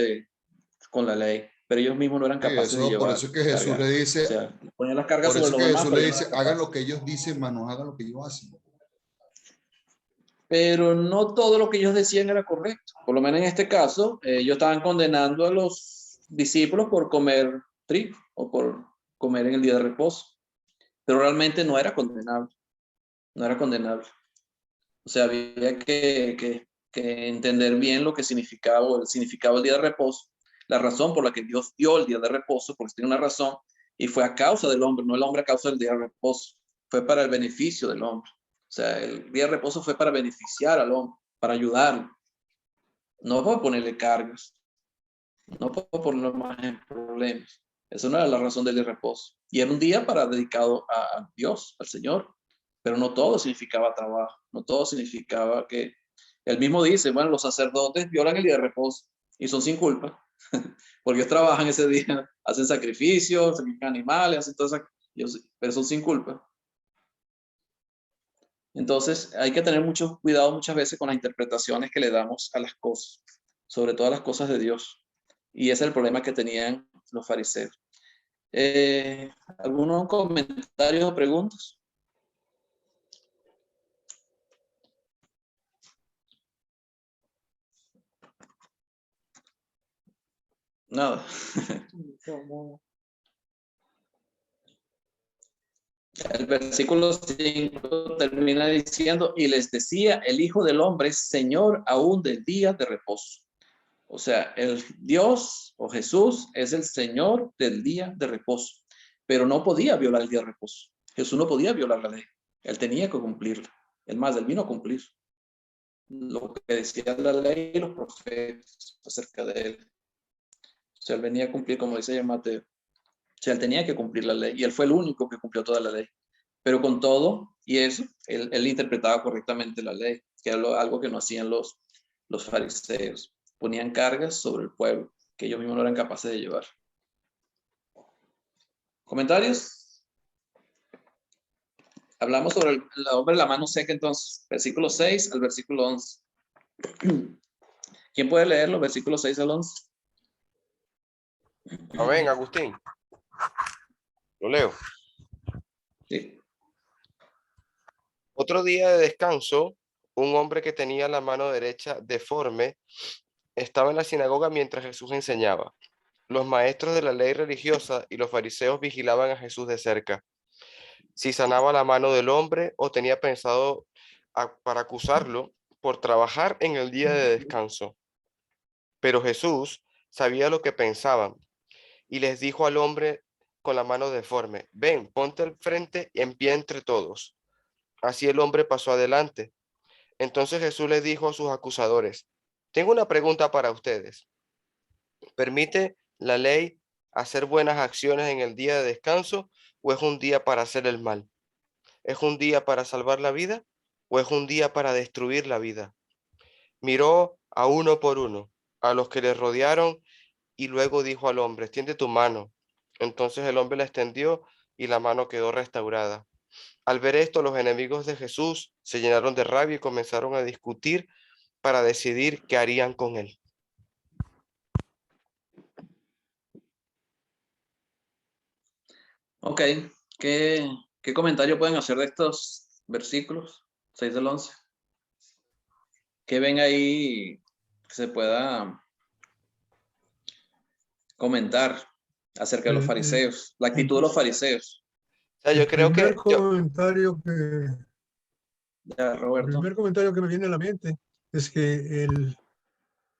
con la ley, pero ellos mismos no eran Sí, capaces de por llevar. eso es que Jesús le dice, o sea, ponían las cargas por eso sobre es los que demás, Jesús le pero ellos no dice, eran hagan capaces. lo que ellos dicen, mas no hagan lo que ellos hacen. Pero no todo lo que ellos decían era correcto. Por lo menos en este caso, ellos estaban condenando a los discípulos por comer trigo o por comer en el día de reposo. Pero realmente no era condenable. No era condenable. O sea, había que entender bien lo que significaba o el significado del día de reposo, la razón por la que Dios dio el día de reposo, porque tiene una razón, y fue a causa del hombre, no el hombre a causa del día de reposo. Fue para el beneficio del hombre. O sea, el día de reposo fue para beneficiar al hombre, para ayudarlo. No para ponerle cargas, no para ponerlo más en problemas. Eso no era la razón del día de reposo. Y era un día dedicado a Dios, al Señor. Pero no todo significaba trabajo, no todo significaba que... Él mismo dice, bueno, los sacerdotes violan el día de reposo y son sin culpa, porque ellos trabajan ese día, hacen sacrificios, sacrifican animales, hacen todo eso, pero son sin culpa. Entonces hay que tener mucho cuidado muchas veces con las interpretaciones que le damos a las cosas, sobre todo a las cosas de Dios. Y ese es el problema que tenían los fariseos. ¿Algunos comentarios o preguntas? Nada. El versículo 5 termina diciendo, y les decía, el Hijo del Hombre es Señor aún del día de reposo. O sea, el Dios o Jesús es el Señor del día de reposo, pero no podía violar el día de reposo. Jesús no podía violar la ley. Él tenía que cumplirla. Es más, él vino a cumplir lo que decía la ley y los profetas acerca de él. O sea, él venía a cumplir, como dice Mateo. O sea, él tenía que cumplir la ley y él fue el único que cumplió toda la ley. Pero con todo y eso, él interpretaba correctamente la ley, que era algo que no hacían los fariseos. Ponían cargas sobre el pueblo que ellos mismos no eran capaces de llevar. ¿Comentarios? Hablamos sobre el hombre de la mano seca entonces, versículo 6 al versículo 11. ¿Quién puede leerlo? Versículo 6 al 11. Amén, Agustín. Lo leo. Sí. Otro día de descanso, un hombre que tenía la mano derecha deforme estaba en la sinagoga mientras Jesús enseñaba. Los maestros de la ley religiosa y los fariseos vigilaban a Jesús de cerca. Si sanaba la mano del hombre o tenía pensado para acusarlo por trabajar en el día de descanso. Pero Jesús sabía lo que pensaban y les dijo al hombre con la mano deforme, ven, ponte al frente y en pie entre todos. Así el hombre pasó adelante. Entonces Jesús les dijo a sus acusadores, tengo una pregunta para ustedes. ¿Permite la ley hacer buenas acciones en el día de descanso o es un día para hacer el mal? ¿Es un día para salvar la vida o es un día para destruir la vida? Miró a uno por uno, a los que le rodearon y luego dijo al hombre, extiende tu mano. Entonces el hombre la extendió y la mano quedó restaurada. Al ver esto, los enemigos de Jesús se llenaron de rabia y comenzaron a discutir para decidir qué harían con él. Ok, ¿qué comentario pueden hacer de estos versículos 6 al 11? ¿Qué ven ahí que se pueda comentar acerca de los fariseos? La actitud de los fariseos. O sea, yo El creo primer que yo, comentario que Ya, el Roberto. primer comentario que me viene a la mente es que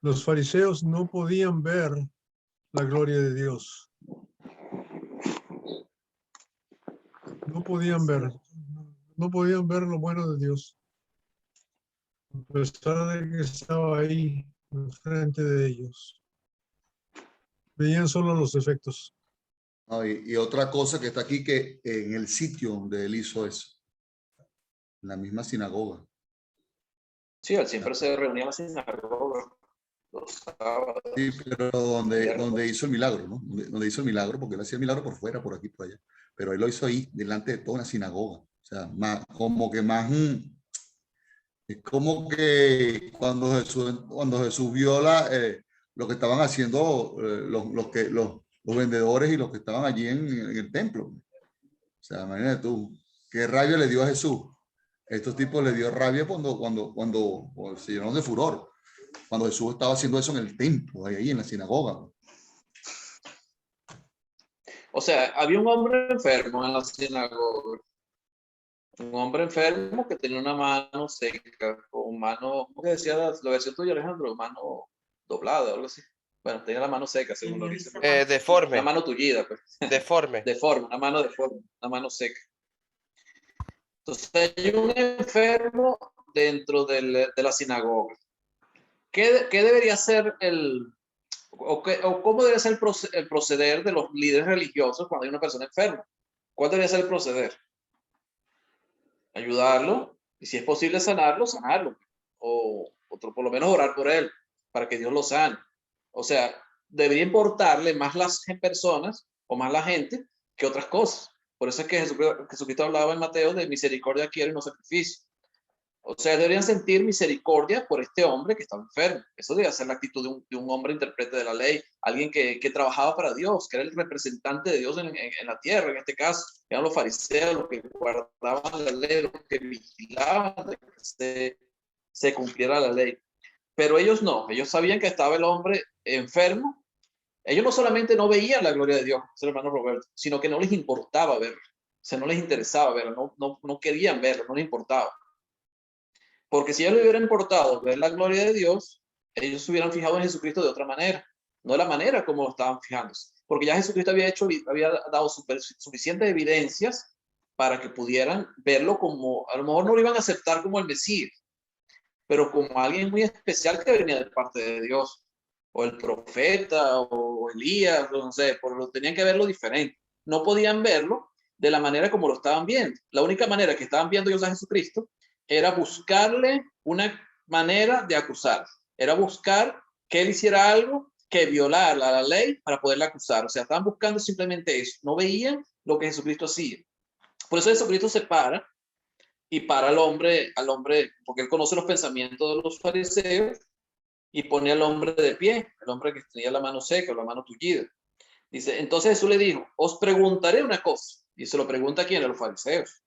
los fariseos no podían ver la gloria de Dios. No podían ver lo bueno de Dios. A pesar de que estaba ahí enfrente de ellos. Veían solo los efectos. No, y otra cosa que está aquí, que en el sitio donde él hizo eso, en la misma sinagoga. Sí, él siempre se reunía en la sinagoga los sábados. Sí, pero donde hizo el milagro, ¿no? Donde hizo el milagro, porque él hacía el milagro por fuera, por aquí, por allá. Pero él lo hizo ahí, delante de toda una sinagoga. O sea, como que más... es como que cuando Jesús vio lo que estaban haciendo los vendedores y los que estaban allí en el templo. O sea, imagínate tú, qué rabia le dio a Jesús. Estos tipos le dio rabia cuando se llenaron de furor. Cuando Jesús estaba haciendo eso en el templo, ahí en la sinagoga. O sea, había un hombre enfermo en la sinagoga. Un hombre enfermo que tenía una mano seca, con mano, ¿cómo que decía la versión tuya, Alejandro? Mano doblada, algo así. Bueno, tenía la mano seca, según lo dice. Deforme. La mano tullida, pues. Deforme. Deforme, una mano deforme, una mano seca. Entonces hay un enfermo dentro de la sinagoga. ¿Qué debería ser o cómo debe ser el proceder de los líderes religiosos cuando hay una persona enferma? ¿Cuál debería ser el proceder? Ayudarlo, y si es posible sanarlo, o por lo menos orar por él, para que Dios lo sane. O sea, debería importarle más las personas o más la gente que otras cosas. Por eso es que Jesucristo hablaba en Mateo de misericordia quiero y no sacrificio. O sea, deberían sentir misericordia por este hombre que estaba enfermo. Eso debería ser la actitud de un hombre intérprete de la ley, alguien que trabajaba para Dios, que era el representante de Dios en la tierra, en este caso. Eran los fariseos, los que guardaban la ley, los que vigilaban de que se cumpliera la ley. Pero ellos no, ellos sabían que estaba el hombre enfermo. Ellos no solamente no veían la gloria de Dios, el hermano Roberto, sino que no les importaba verlo. O sea, no les interesaba verlo, no querían verlo, no les importaba. Porque si ellos le hubieran importado ver la gloria de Dios, ellos se hubieran fijado en Jesucristo de otra manera, no de la manera como lo estaban fijándose. Porque ya Jesucristo había dado suficientes evidencias para que pudieran verlo como, a lo mejor no lo iban a aceptar como el Mesías, pero como alguien muy especial que venía de parte de Dios, o el profeta, o Elías, no sé, porque tenían que verlo diferente. No podían verlo de la manera como lo estaban viendo. La única manera que estaban viendo ellos a Jesucristo era buscarle una manera de acusar. Era buscar que él hiciera algo que violara la ley para poderla acusar. O sea, estaban buscando simplemente eso. No veían lo que Jesucristo hacía. Por eso Jesucristo se para y para al hombre, porque él conoce los pensamientos de los fariseos, y pone al hombre de pie, el hombre que tenía la mano seca, la mano tullida. Dice, entonces Jesús le dijo, os preguntaré una cosa. Y se lo pregunta a quién, a los fariseos.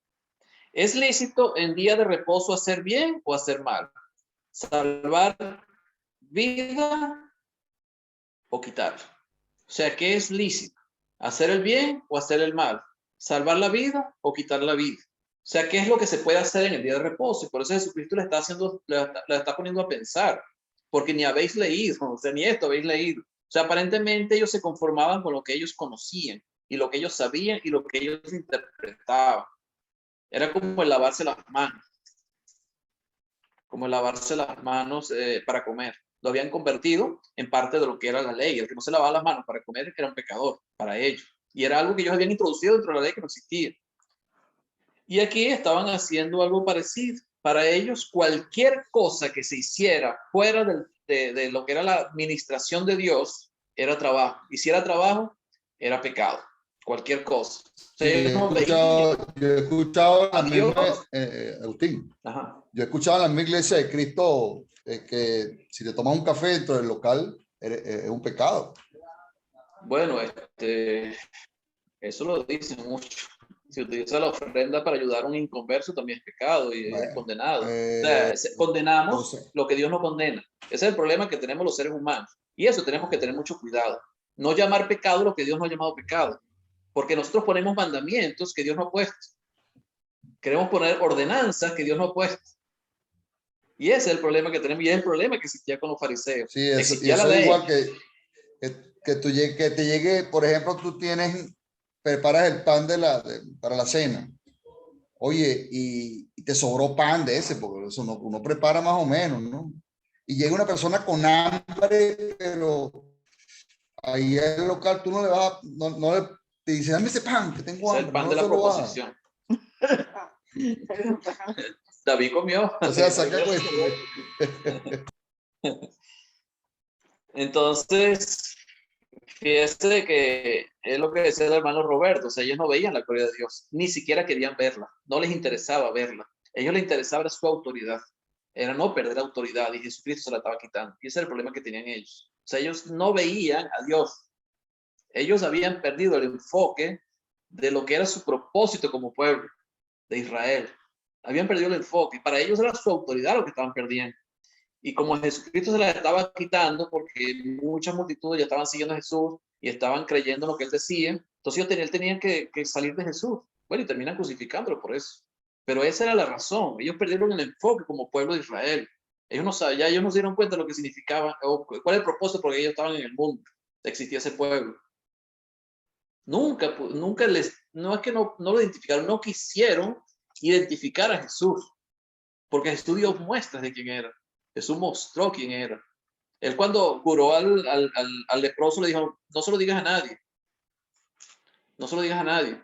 ¿Es lícito en día de reposo hacer bien o hacer mal? ¿Salvar vida o quitarla? O sea, ¿qué es lícito? ¿Hacer el bien o hacer el mal? ¿Salvar la vida o quitar la vida? O sea, ¿qué es lo que se puede hacer en el día de reposo? Y por eso Jesucristo le está poniendo a pensar, porque ni habéis leído, o sea, ni esto habéis leído. O sea, aparentemente ellos se conformaban con lo que ellos conocían y lo que ellos sabían y lo que ellos interpretaban. Era como el lavarse las manos. Como el lavarse las manos para comer. Lo habían convertido en parte de lo que era la ley. El que no se lavaba las manos para comer era un pecador para ellos. Y era algo que ellos habían introducido dentro de la ley que no existía. Y aquí estaban haciendo algo parecido. Para ellos, cualquier cosa que se hiciera fuera de lo que era la administración de Dios era trabajo. Y si era trabajo, era pecado. Cualquier cosa. Sí, yo he escuchado la misma, Agustín. Ajá. Yo he escuchado en la misma iglesia de Cristo que si te tomas un café dentro del local es un pecado. Bueno, eso lo dicen mucho. Si utiliza la ofrenda para ayudar a un inconverso también es pecado y es condenado. O sea, condenamos entonces lo que Dios no condena. Ese es el problema que tenemos los seres humanos. Y eso tenemos que tener mucho cuidado. No llamar pecado lo que Dios no ha llamado pecado. Porque nosotros ponemos mandamientos que Dios no ha puesto. Queremos poner ordenanzas que Dios no ha puesto. Y ese es el problema que tenemos. Y es el problema que existía con los fariseos. Sí, eso es igual que te llegue, por ejemplo, tú preparas el pan para la cena. Oye, y te sobró pan de ese, porque eso uno prepara más o menos, ¿no? Y llega una persona con hambre, pero ahí en el local tú no le vas, te dice, dame ese pan, que tengo hambre. Es el pan de la proposición. David comió. O sea, saca cuenta. Entonces, fíjese que es lo que decía el hermano Roberto, o sea, ellos no veían la gloria de Dios, ni siquiera querían verla, no les interesaba verla. A ellos les interesaba su autoridad, era no perder la autoridad, y Jesucristo se la estaba quitando. Y ese era el problema que tenían ellos. O sea, ellos no veían a Dios. Ellos habían perdido el enfoque de lo que era su propósito como pueblo de Israel. Habían perdido el enfoque. Para ellos era su autoridad lo que estaban perdiendo. Y como Jesucristo se la estaba quitando, porque muchas multitudes ya estaban siguiendo a Jesús y estaban creyendo en lo que él decía, entonces ellos tenían que salir de Jesús. Bueno, y terminan crucificándolo por eso. Pero esa era la razón. Ellos perdieron el enfoque como pueblo de Israel. Ellos no sabían, ya ellos no se dieron cuenta de lo que significaba, o cuál es el propósito por el que ellos estaban en el mundo. Existía ese pueblo. Nunca no es que no lo identificaron, no quisieron identificar a Jesús, porque Jesús dio muestras de quién era. Jesús mostró quién era. Él cuando curó al leproso le dijo, no se lo digas a nadie. No se lo digas a nadie.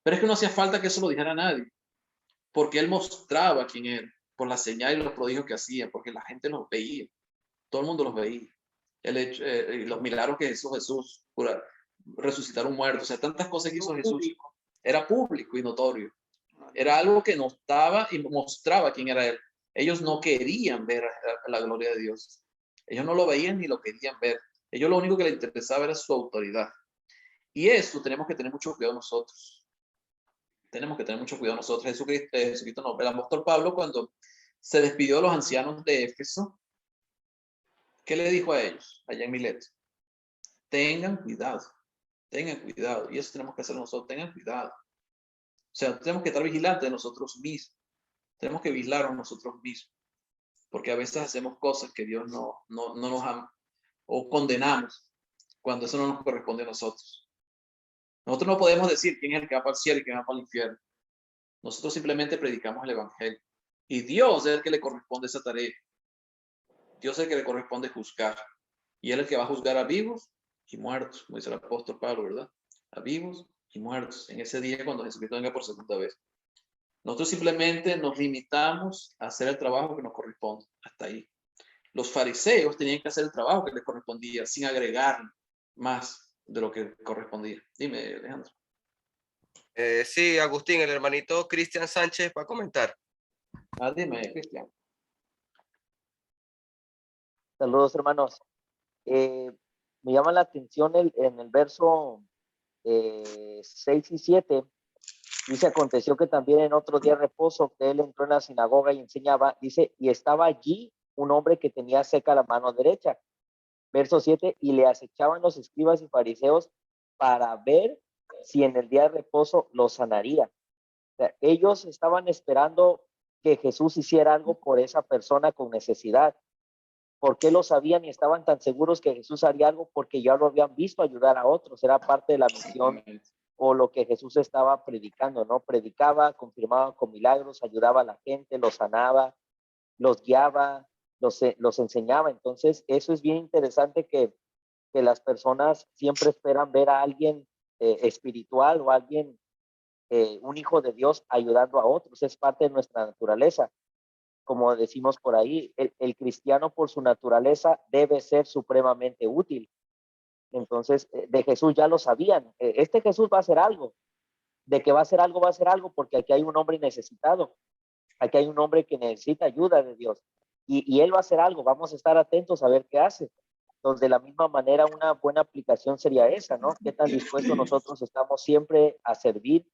Pero es que no hacía falta que se lo dijera a nadie, porque él mostraba quién era, por las señales y los prodigios que hacía, porque la gente los veía. Todo el mundo los veía. Los milagros que hizo Jesús, resucitar un muerto, o sea, tantas cosas que hizo Jesús, era público y notorio. Era algo que notaba y mostraba quién era él. Ellos no querían ver la gloria de Dios. Ellos no lo veían ni lo querían ver. Ellos lo único que les interesaba era su autoridad. Y eso tenemos que tener mucho cuidado nosotros. Tenemos que tener mucho cuidado nosotros. Jesucristo no. El apóstol Pablo, cuando se despidió de los ancianos de Éfeso, ¿qué le dijo a ellos allá en Mileto? Tengan cuidado. Tengan cuidado. Y eso tenemos que hacer nosotros. Tengan cuidado. O sea, tenemos que estar vigilantes de nosotros mismos. Tenemos que vigilarnos nosotros mismos. Porque a veces hacemos cosas que Dios no nos ama. O condenamos cuando eso no nos corresponde a nosotros. Nosotros no podemos decir quién es el que va para el cielo y quién va para el infierno. Nosotros simplemente predicamos el evangelio. Y Dios es el que le corresponde esa tarea. Dios es el que le corresponde juzgar. Y Él es el que va a juzgar a vivos y muertos, como dice el apóstol Pablo, ¿verdad? A vivos y muertos en ese día cuando Jesucristo venga por segunda vez. Nosotros simplemente nos limitamos a hacer el trabajo que nos corresponde. Hasta ahí. Los fariseos tenían que hacer el trabajo que les correspondía sin agregar más de lo que correspondía. Dime, Alejandro. Sí, Agustín, el hermanito Cristian Sánchez va a comentar. Dime, Cristian. Saludos, hermanos. Me llama la atención en el verso 6 y 7. Dice, aconteció que también en otro día de reposo que él entró en la sinagoga y enseñaba, dice, y estaba allí un hombre que tenía seca la mano derecha. Verso 7, y le acechaban los escribas y fariseos para ver si en el día de reposo lo sanaría. O sea, ellos estaban esperando que Jesús hiciera algo por esa persona con necesidad. ¿Por qué lo sabían y estaban tan seguros que Jesús haría algo? Porque ya lo habían visto ayudar a otros. Era parte de la misión o lo que Jesús estaba predicando, ¿no? Predicaba, confirmaba con milagros, ayudaba a la gente, los sanaba, los guiaba, los enseñaba. Entonces, eso es bien interesante que las personas siempre esperan ver a alguien espiritual o alguien, un hijo de Dios ayudando a otros. Es parte de nuestra naturaleza. Como decimos por ahí, el cristiano por su naturaleza debe ser supremamente útil. Entonces, de Jesús ya lo sabían. Este Jesús va a hacer algo. De que va a hacer algo, porque aquí hay un hombre necesitado. Aquí hay un hombre que necesita ayuda de Dios. Y él va a hacer algo. Vamos a estar atentos a ver qué hace. Entonces, de la misma manera, una buena aplicación sería esa, ¿no? ¿Qué tan dispuestos nosotros estamos siempre a servir?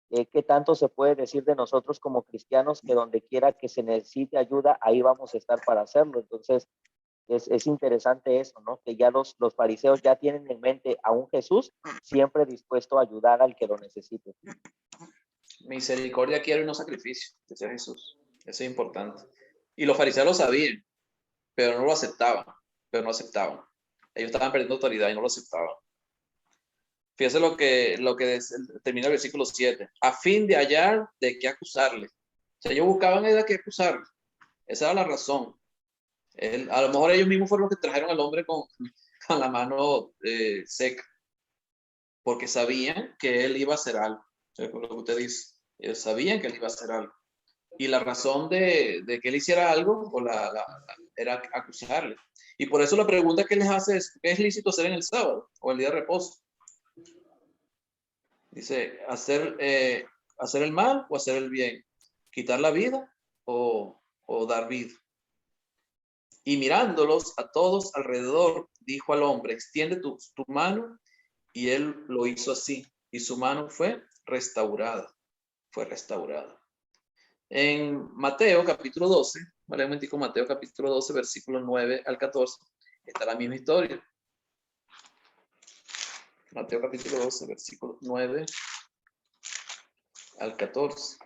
¿Qué tanto se puede decir de nosotros como cristianos que donde quiera que se necesite ayuda, ahí vamos a estar para hacerlo? Entonces, es interesante eso, ¿no? Que ya los fariseos ya tienen en mente a un Jesús siempre dispuesto a ayudar al que lo necesite. Misericordia quiere y no sacrificio, decía Jesús. Eso es importante. Y los fariseos lo sabían, pero no lo aceptaban. Ellos estaban perdiendo autoridad y no lo aceptaban. Fíjese lo que termina el versículo 7. A fin de hallar de qué acusarle. O sea, ellos buscaban de qué acusarle. Esa era la razón. A lo mejor ellos mismos fueron los que trajeron al hombre con la mano seca. Porque sabían que él iba a hacer algo. O sea, lo que usted dice. Ellos sabían que él iba a hacer algo. Y la razón de que él hiciera algo era acusarle. Y por eso la pregunta que les hace es, ¿qué es lícito hacer en el sábado o el día de reposo? Dice, hacer el mal o hacer el bien, quitar la vida o dar vida. Y mirándolos a todos alrededor, dijo al hombre, extiende tu mano, y él lo hizo así, y su mano fue restaurada. En Mateo capítulo 12, vale un momentico, Mateo capítulo 12, versículos 9 al 14, está la misma historia. Mateo capítulo 12, versículos 9 al 14.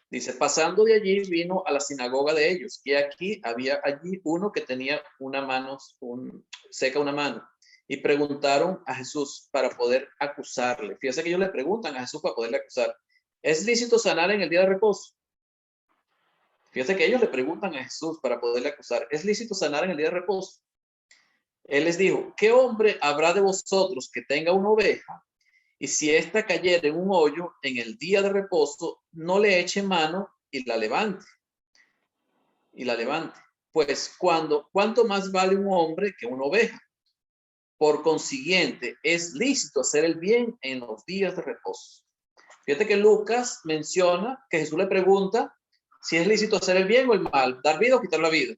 Dice, pasando de allí vino a la sinagoga de ellos, y aquí había allí uno que tenía una mano seca, y preguntaron a Jesús para poder acusarle. Fíjense que ellos le preguntan a Jesús para poderle acusar, ¿es lícito sanar en el día de reposo? Fíjense que ellos le preguntan a Jesús para poderle acusar, ¿es lícito sanar en el día de reposo? Él les dijo, ¿qué hombre habrá de vosotros que tenga una oveja? Y si ésta cayera en un hoyo en el día de reposo, no le eche mano y la levante. Pues ¿cuánto más vale un hombre que una oveja? Por consiguiente, es lícito hacer el bien en los días de reposo. Fíjate que Lucas menciona que Jesús le pregunta si es lícito hacer el bien o el mal, dar vida o quitar la vida.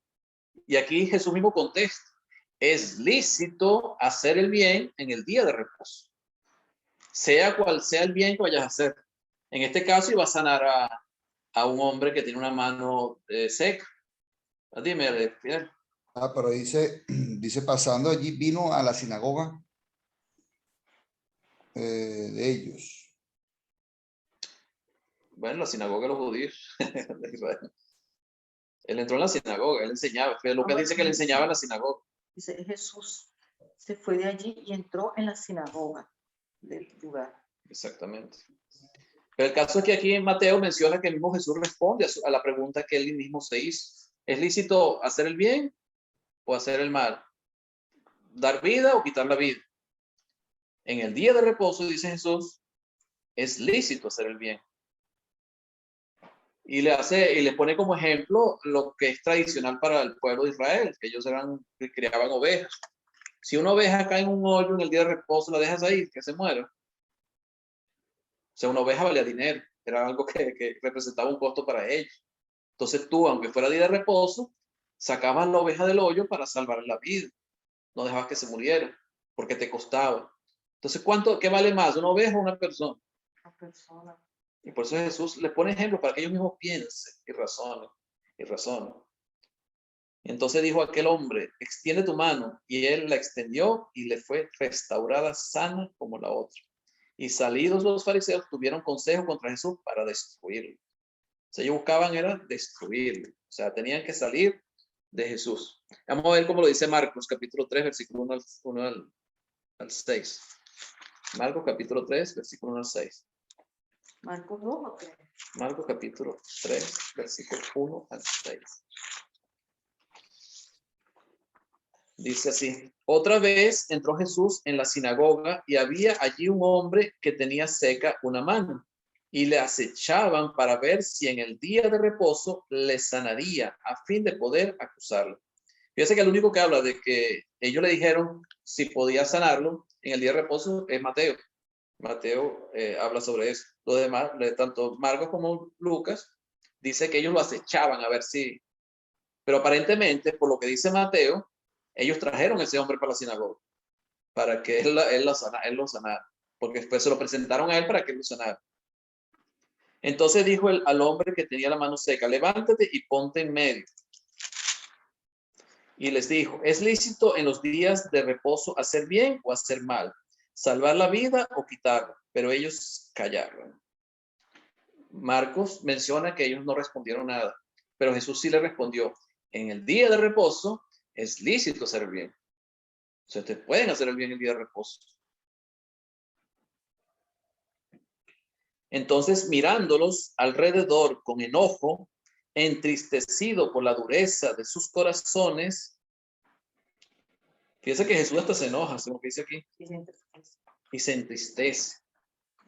Y aquí Jesús mismo contesta, es lícito hacer el bien en el día de reposo. Sea cual sea el bien que vayas a hacer. En este caso iba a sanar a un hombre que tiene una mano seca. Dime, Fidel. Pero dice pasando allí vino a la sinagoga de ellos. Bueno, la sinagoga de los judíos. Él entró en la sinagoga, él enseñaba. Lucas dice que él enseñaba en la sinagoga. Dice, Jesús se fue de allí y entró en la sinagoga del lugar. Exactamente. Pero el caso es que aquí en Mateo menciona que el mismo Jesús responde a la pregunta que él mismo se hizo. ¿Es lícito hacer el bien o hacer el mal? ¿Dar vida o quitar la vida? En el día de reposo, dice Jesús, es lícito hacer el bien. Y le pone como ejemplo lo que es tradicional para el pueblo de Israel, que ellos criaban ovejas. Si una oveja cae en un hoyo en el día de reposo, la dejas ahí, que se muera. O sea, una oveja valía dinero, era algo que representaba un costo para ellos. Entonces tú, aunque fuera día de reposo, sacabas la oveja del hoyo para salvar la vida. No dejabas que se muriera, porque te costaba. Entonces, ¿qué vale más, una oveja o una persona? Una persona. Y por eso Jesús le pone ejemplos para que ellos mismos piensen y razonen. Entonces dijo aquel hombre, extiende tu mano, y él la extendió y le fue restaurada sana como la otra. Y salidos los fariseos tuvieron consejo contra Jesús para destruirlo. O sea, ellos buscaban era destruirlo. O sea, tenían que salir de Jesús. Vamos a ver cómo lo dice Marcos, capítulo 3, versículo 1 al 6. Marcos, capítulo 3, versículo 1 al 6. Marcos 2 o 3. Marcos, capítulo 3, versículo 1 al 6. Dice así, otra vez entró Jesús en la sinagoga y había allí un hombre que tenía seca una mano y le acechaban para ver si en el día de reposo le sanaría a fin de poder acusarlo. Fíjense que el único que habla de que ellos le dijeron si podía sanarlo en el día de reposo es Mateo. Mateo habla sobre eso. Lo demás, tanto Marcos como Lucas, dice que ellos lo acechaban a ver si. Pero aparentemente, por lo que dice Mateo, ellos trajeron a ese hombre para la sinagoga, para que él lo sanara, porque después se lo presentaron a él para que él lo sanara. Entonces dijo al hombre que tenía la mano seca, levántate y ponte en medio. Y les dijo, ¿es lícito en los días de reposo hacer bien o hacer mal? ¿Salvar la vida o quitarla? Pero ellos callaron. Marcos menciona que ellos no respondieron nada, pero Jesús sí le respondió, en el día de reposo es lícito hacer el bien. O sea, ustedes pueden hacer el bien el día de reposo. Entonces, mirándolos alrededor con enojo, entristecido por la dureza de sus corazones, fíjense que Jesús hasta se enoja, según lo que dice aquí. Y se entristece.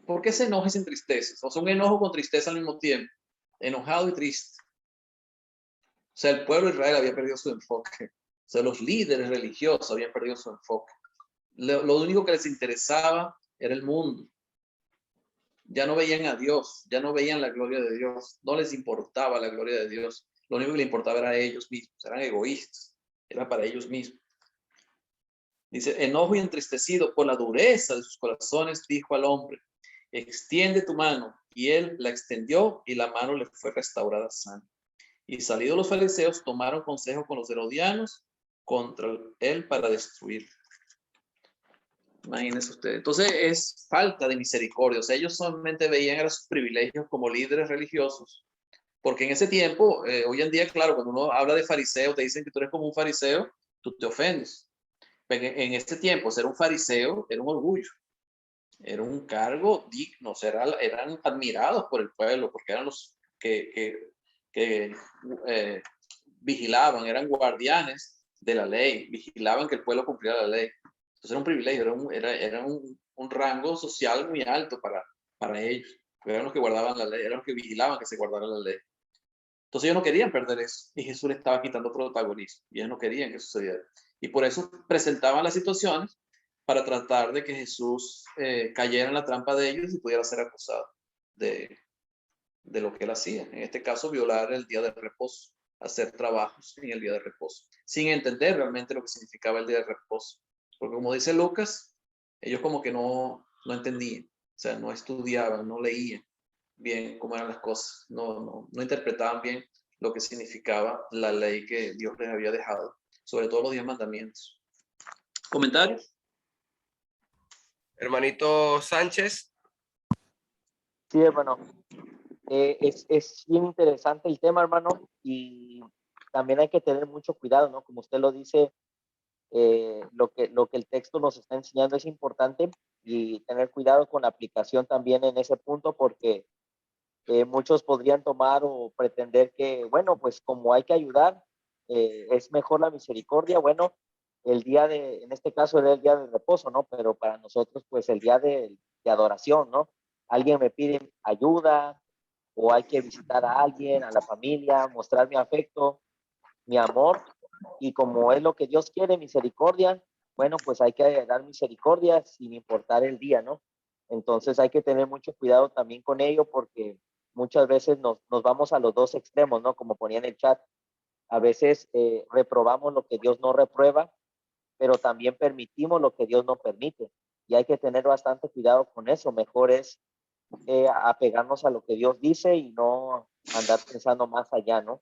¿Por qué se enoja y se entristece? O sea, un enojo con tristeza al mismo tiempo. enojado y triste. O sea, el pueblo de Israel había perdido su enfoque. O sea, los líderes religiosos habían perdido su enfoque. Lo único que les interesaba era el mundo. Ya no veían a Dios, ya no veían la gloria de Dios, no les importaba la gloria de Dios. Lo único que les importaba era a ellos mismos, eran egoístas, era para ellos mismos. Dice, enojo y entristecido por la dureza de sus corazones, dijo al hombre, extiende tu mano. Y él la extendió y la mano le fue restaurada sana. Y salidos los fariseos, tomaron consejo con los herodianos contra él para destruirlo. Imagínense ustedes. Entonces es falta de misericordia. O sea, ellos solamente veían a sus privilegios como líderes religiosos. Porque en ese tiempo, hoy en día, claro, cuando uno habla de fariseo, te dicen que tú eres como un fariseo, tú te ofendes. Pero en ese tiempo, ser un fariseo era un orgullo. Era un cargo digno. O sea, eran admirados por el pueblo porque eran los que vigilaban, eran guardianes de la ley, vigilaban que el pueblo cumpliera la ley. Entonces era un privilegio, era un rango social muy alto para ellos. Eran los que guardaban la ley, eran los que vigilaban que se guardara la ley. Entonces ellos no querían perder eso y Jesús le estaba quitando protagonismo y ellos no querían que sucediera. Y por eso presentaban las situaciones para tratar de que Jesús cayera en la trampa de ellos y pudiera ser acusado de lo que él hacía. En este caso, violar el día de reposo, hacer trabajos en el día de reposo, sin entender realmente lo que significaba el día de reposo. Porque como dice Lucas, ellos como que no entendían, o sea, no estudiaban, no leían bien cómo eran las cosas, no interpretaban bien lo que significaba la ley que Dios les había dejado, sobre todo los 10 mandamientos. ¿Comentarios? Hermanito Sánchez. Sí, hermano. Es bien interesante el tema, hermano, y también hay que tener mucho cuidado, ¿no? Como usted lo dice, lo que el texto nos está enseñando es importante y tener cuidado con la aplicación también en ese punto, porque muchos podrían tomar o pretender que, bueno, pues como hay que ayudar, es mejor la misericordia. Bueno, en este caso era el día de reposo, ¿no? Pero para nosotros, pues el día de adoración, ¿no? Alguien me pide ayuda o hay que visitar a alguien, a la familia, mostrar mi afecto, mi amor, y como es lo que Dios quiere, misericordia, bueno, pues hay que dar misericordia sin importar el día, ¿no? Entonces hay que tener mucho cuidado también con ello porque muchas veces nos vamos a los dos extremos, ¿no? Como ponía en el chat, a veces reprobamos lo que Dios no reprueba, pero también permitimos lo que Dios no permite. Y hay que tener bastante cuidado con eso. Mejor es apegarnos a lo que Dios dice y no andar pensando más allá, ¿no?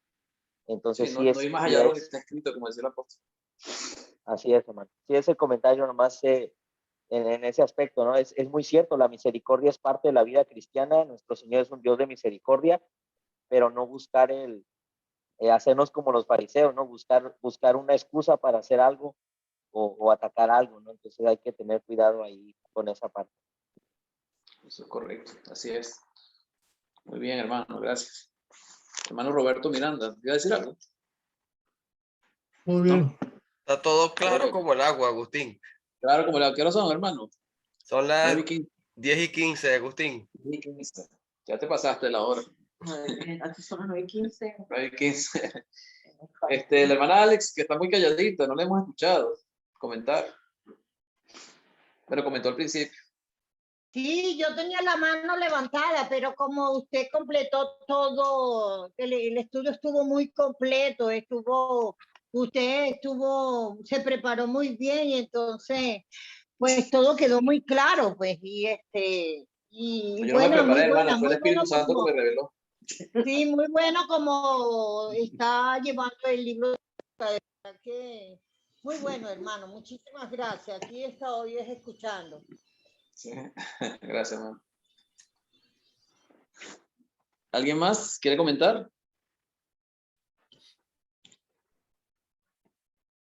Entonces Sí, sí, no ir más allá de lo que está escrito, como decía el apóstol. Así es, hermano. Sí, ese comentario nomás en ese aspecto, ¿no? Es muy cierto, la misericordia es parte de la vida cristiana. Nuestro Señor es un Dios de misericordia, pero no buscar hacernos como los fariseos, ¿no? Buscar una excusa para hacer algo o atacar algo, ¿no? Entonces hay que tener cuidado ahí con esa parte. Eso es correcto, así es. Muy bien, hermano, gracias. Hermano Roberto Miranda, ¿iba a decir algo? Muy bien. ¿No? Está todo claro como el agua, Agustín. Claro, como la que hora son, hermano. Son las 9:15. 10:15, Agustín. 10:15. Ya te pasaste la hora. Aquí son las 9:15. 9:15. La hermana Alex, que está muy calladita, no le hemos escuchado comentar. Pero comentó al principio. Sí, yo tenía la mano levantada, pero como usted completó todo, el estudio estuvo muy completo, se preparó muy bien y entonces, pues todo quedó muy claro, pues, Yo no me preparé, hermana, fue el Espíritu Santo que me reveló. Sí, muy bueno como está llevando el libro. De verdad que muy bueno, hermano. Muchísimas gracias. Aquí estoy escuchando. Sí. Gracias, hermano. ¿Alguien más quiere comentar?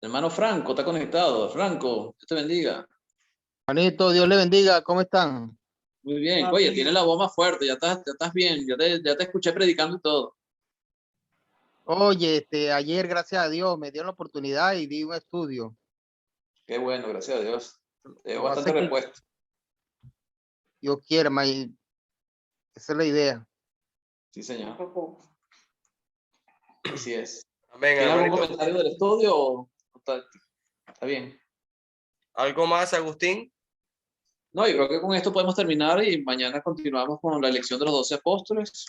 Hermano Franco, está conectado. Franco, Dios te bendiga. Juanito, Dios le bendiga, ¿cómo están? Muy bien. Oye, tienes la voz más fuerte, ya estás bien. Ya te escuché predicando y todo. Oye, ayer, gracias a Dios, me dieron la oportunidad y di un estudio. Qué bueno, gracias a Dios. Tengo Lo bastante hace que respuesta. Dios quiera, esa es la idea. Sí, señor. Así es. Amén, ¿Tiene algún hermanito. comentario del estudio? ¿O está bien? ¿Algo más, Agustín? No, yo creo que con esto podemos terminar y mañana continuamos con la elección de los 12 apóstoles.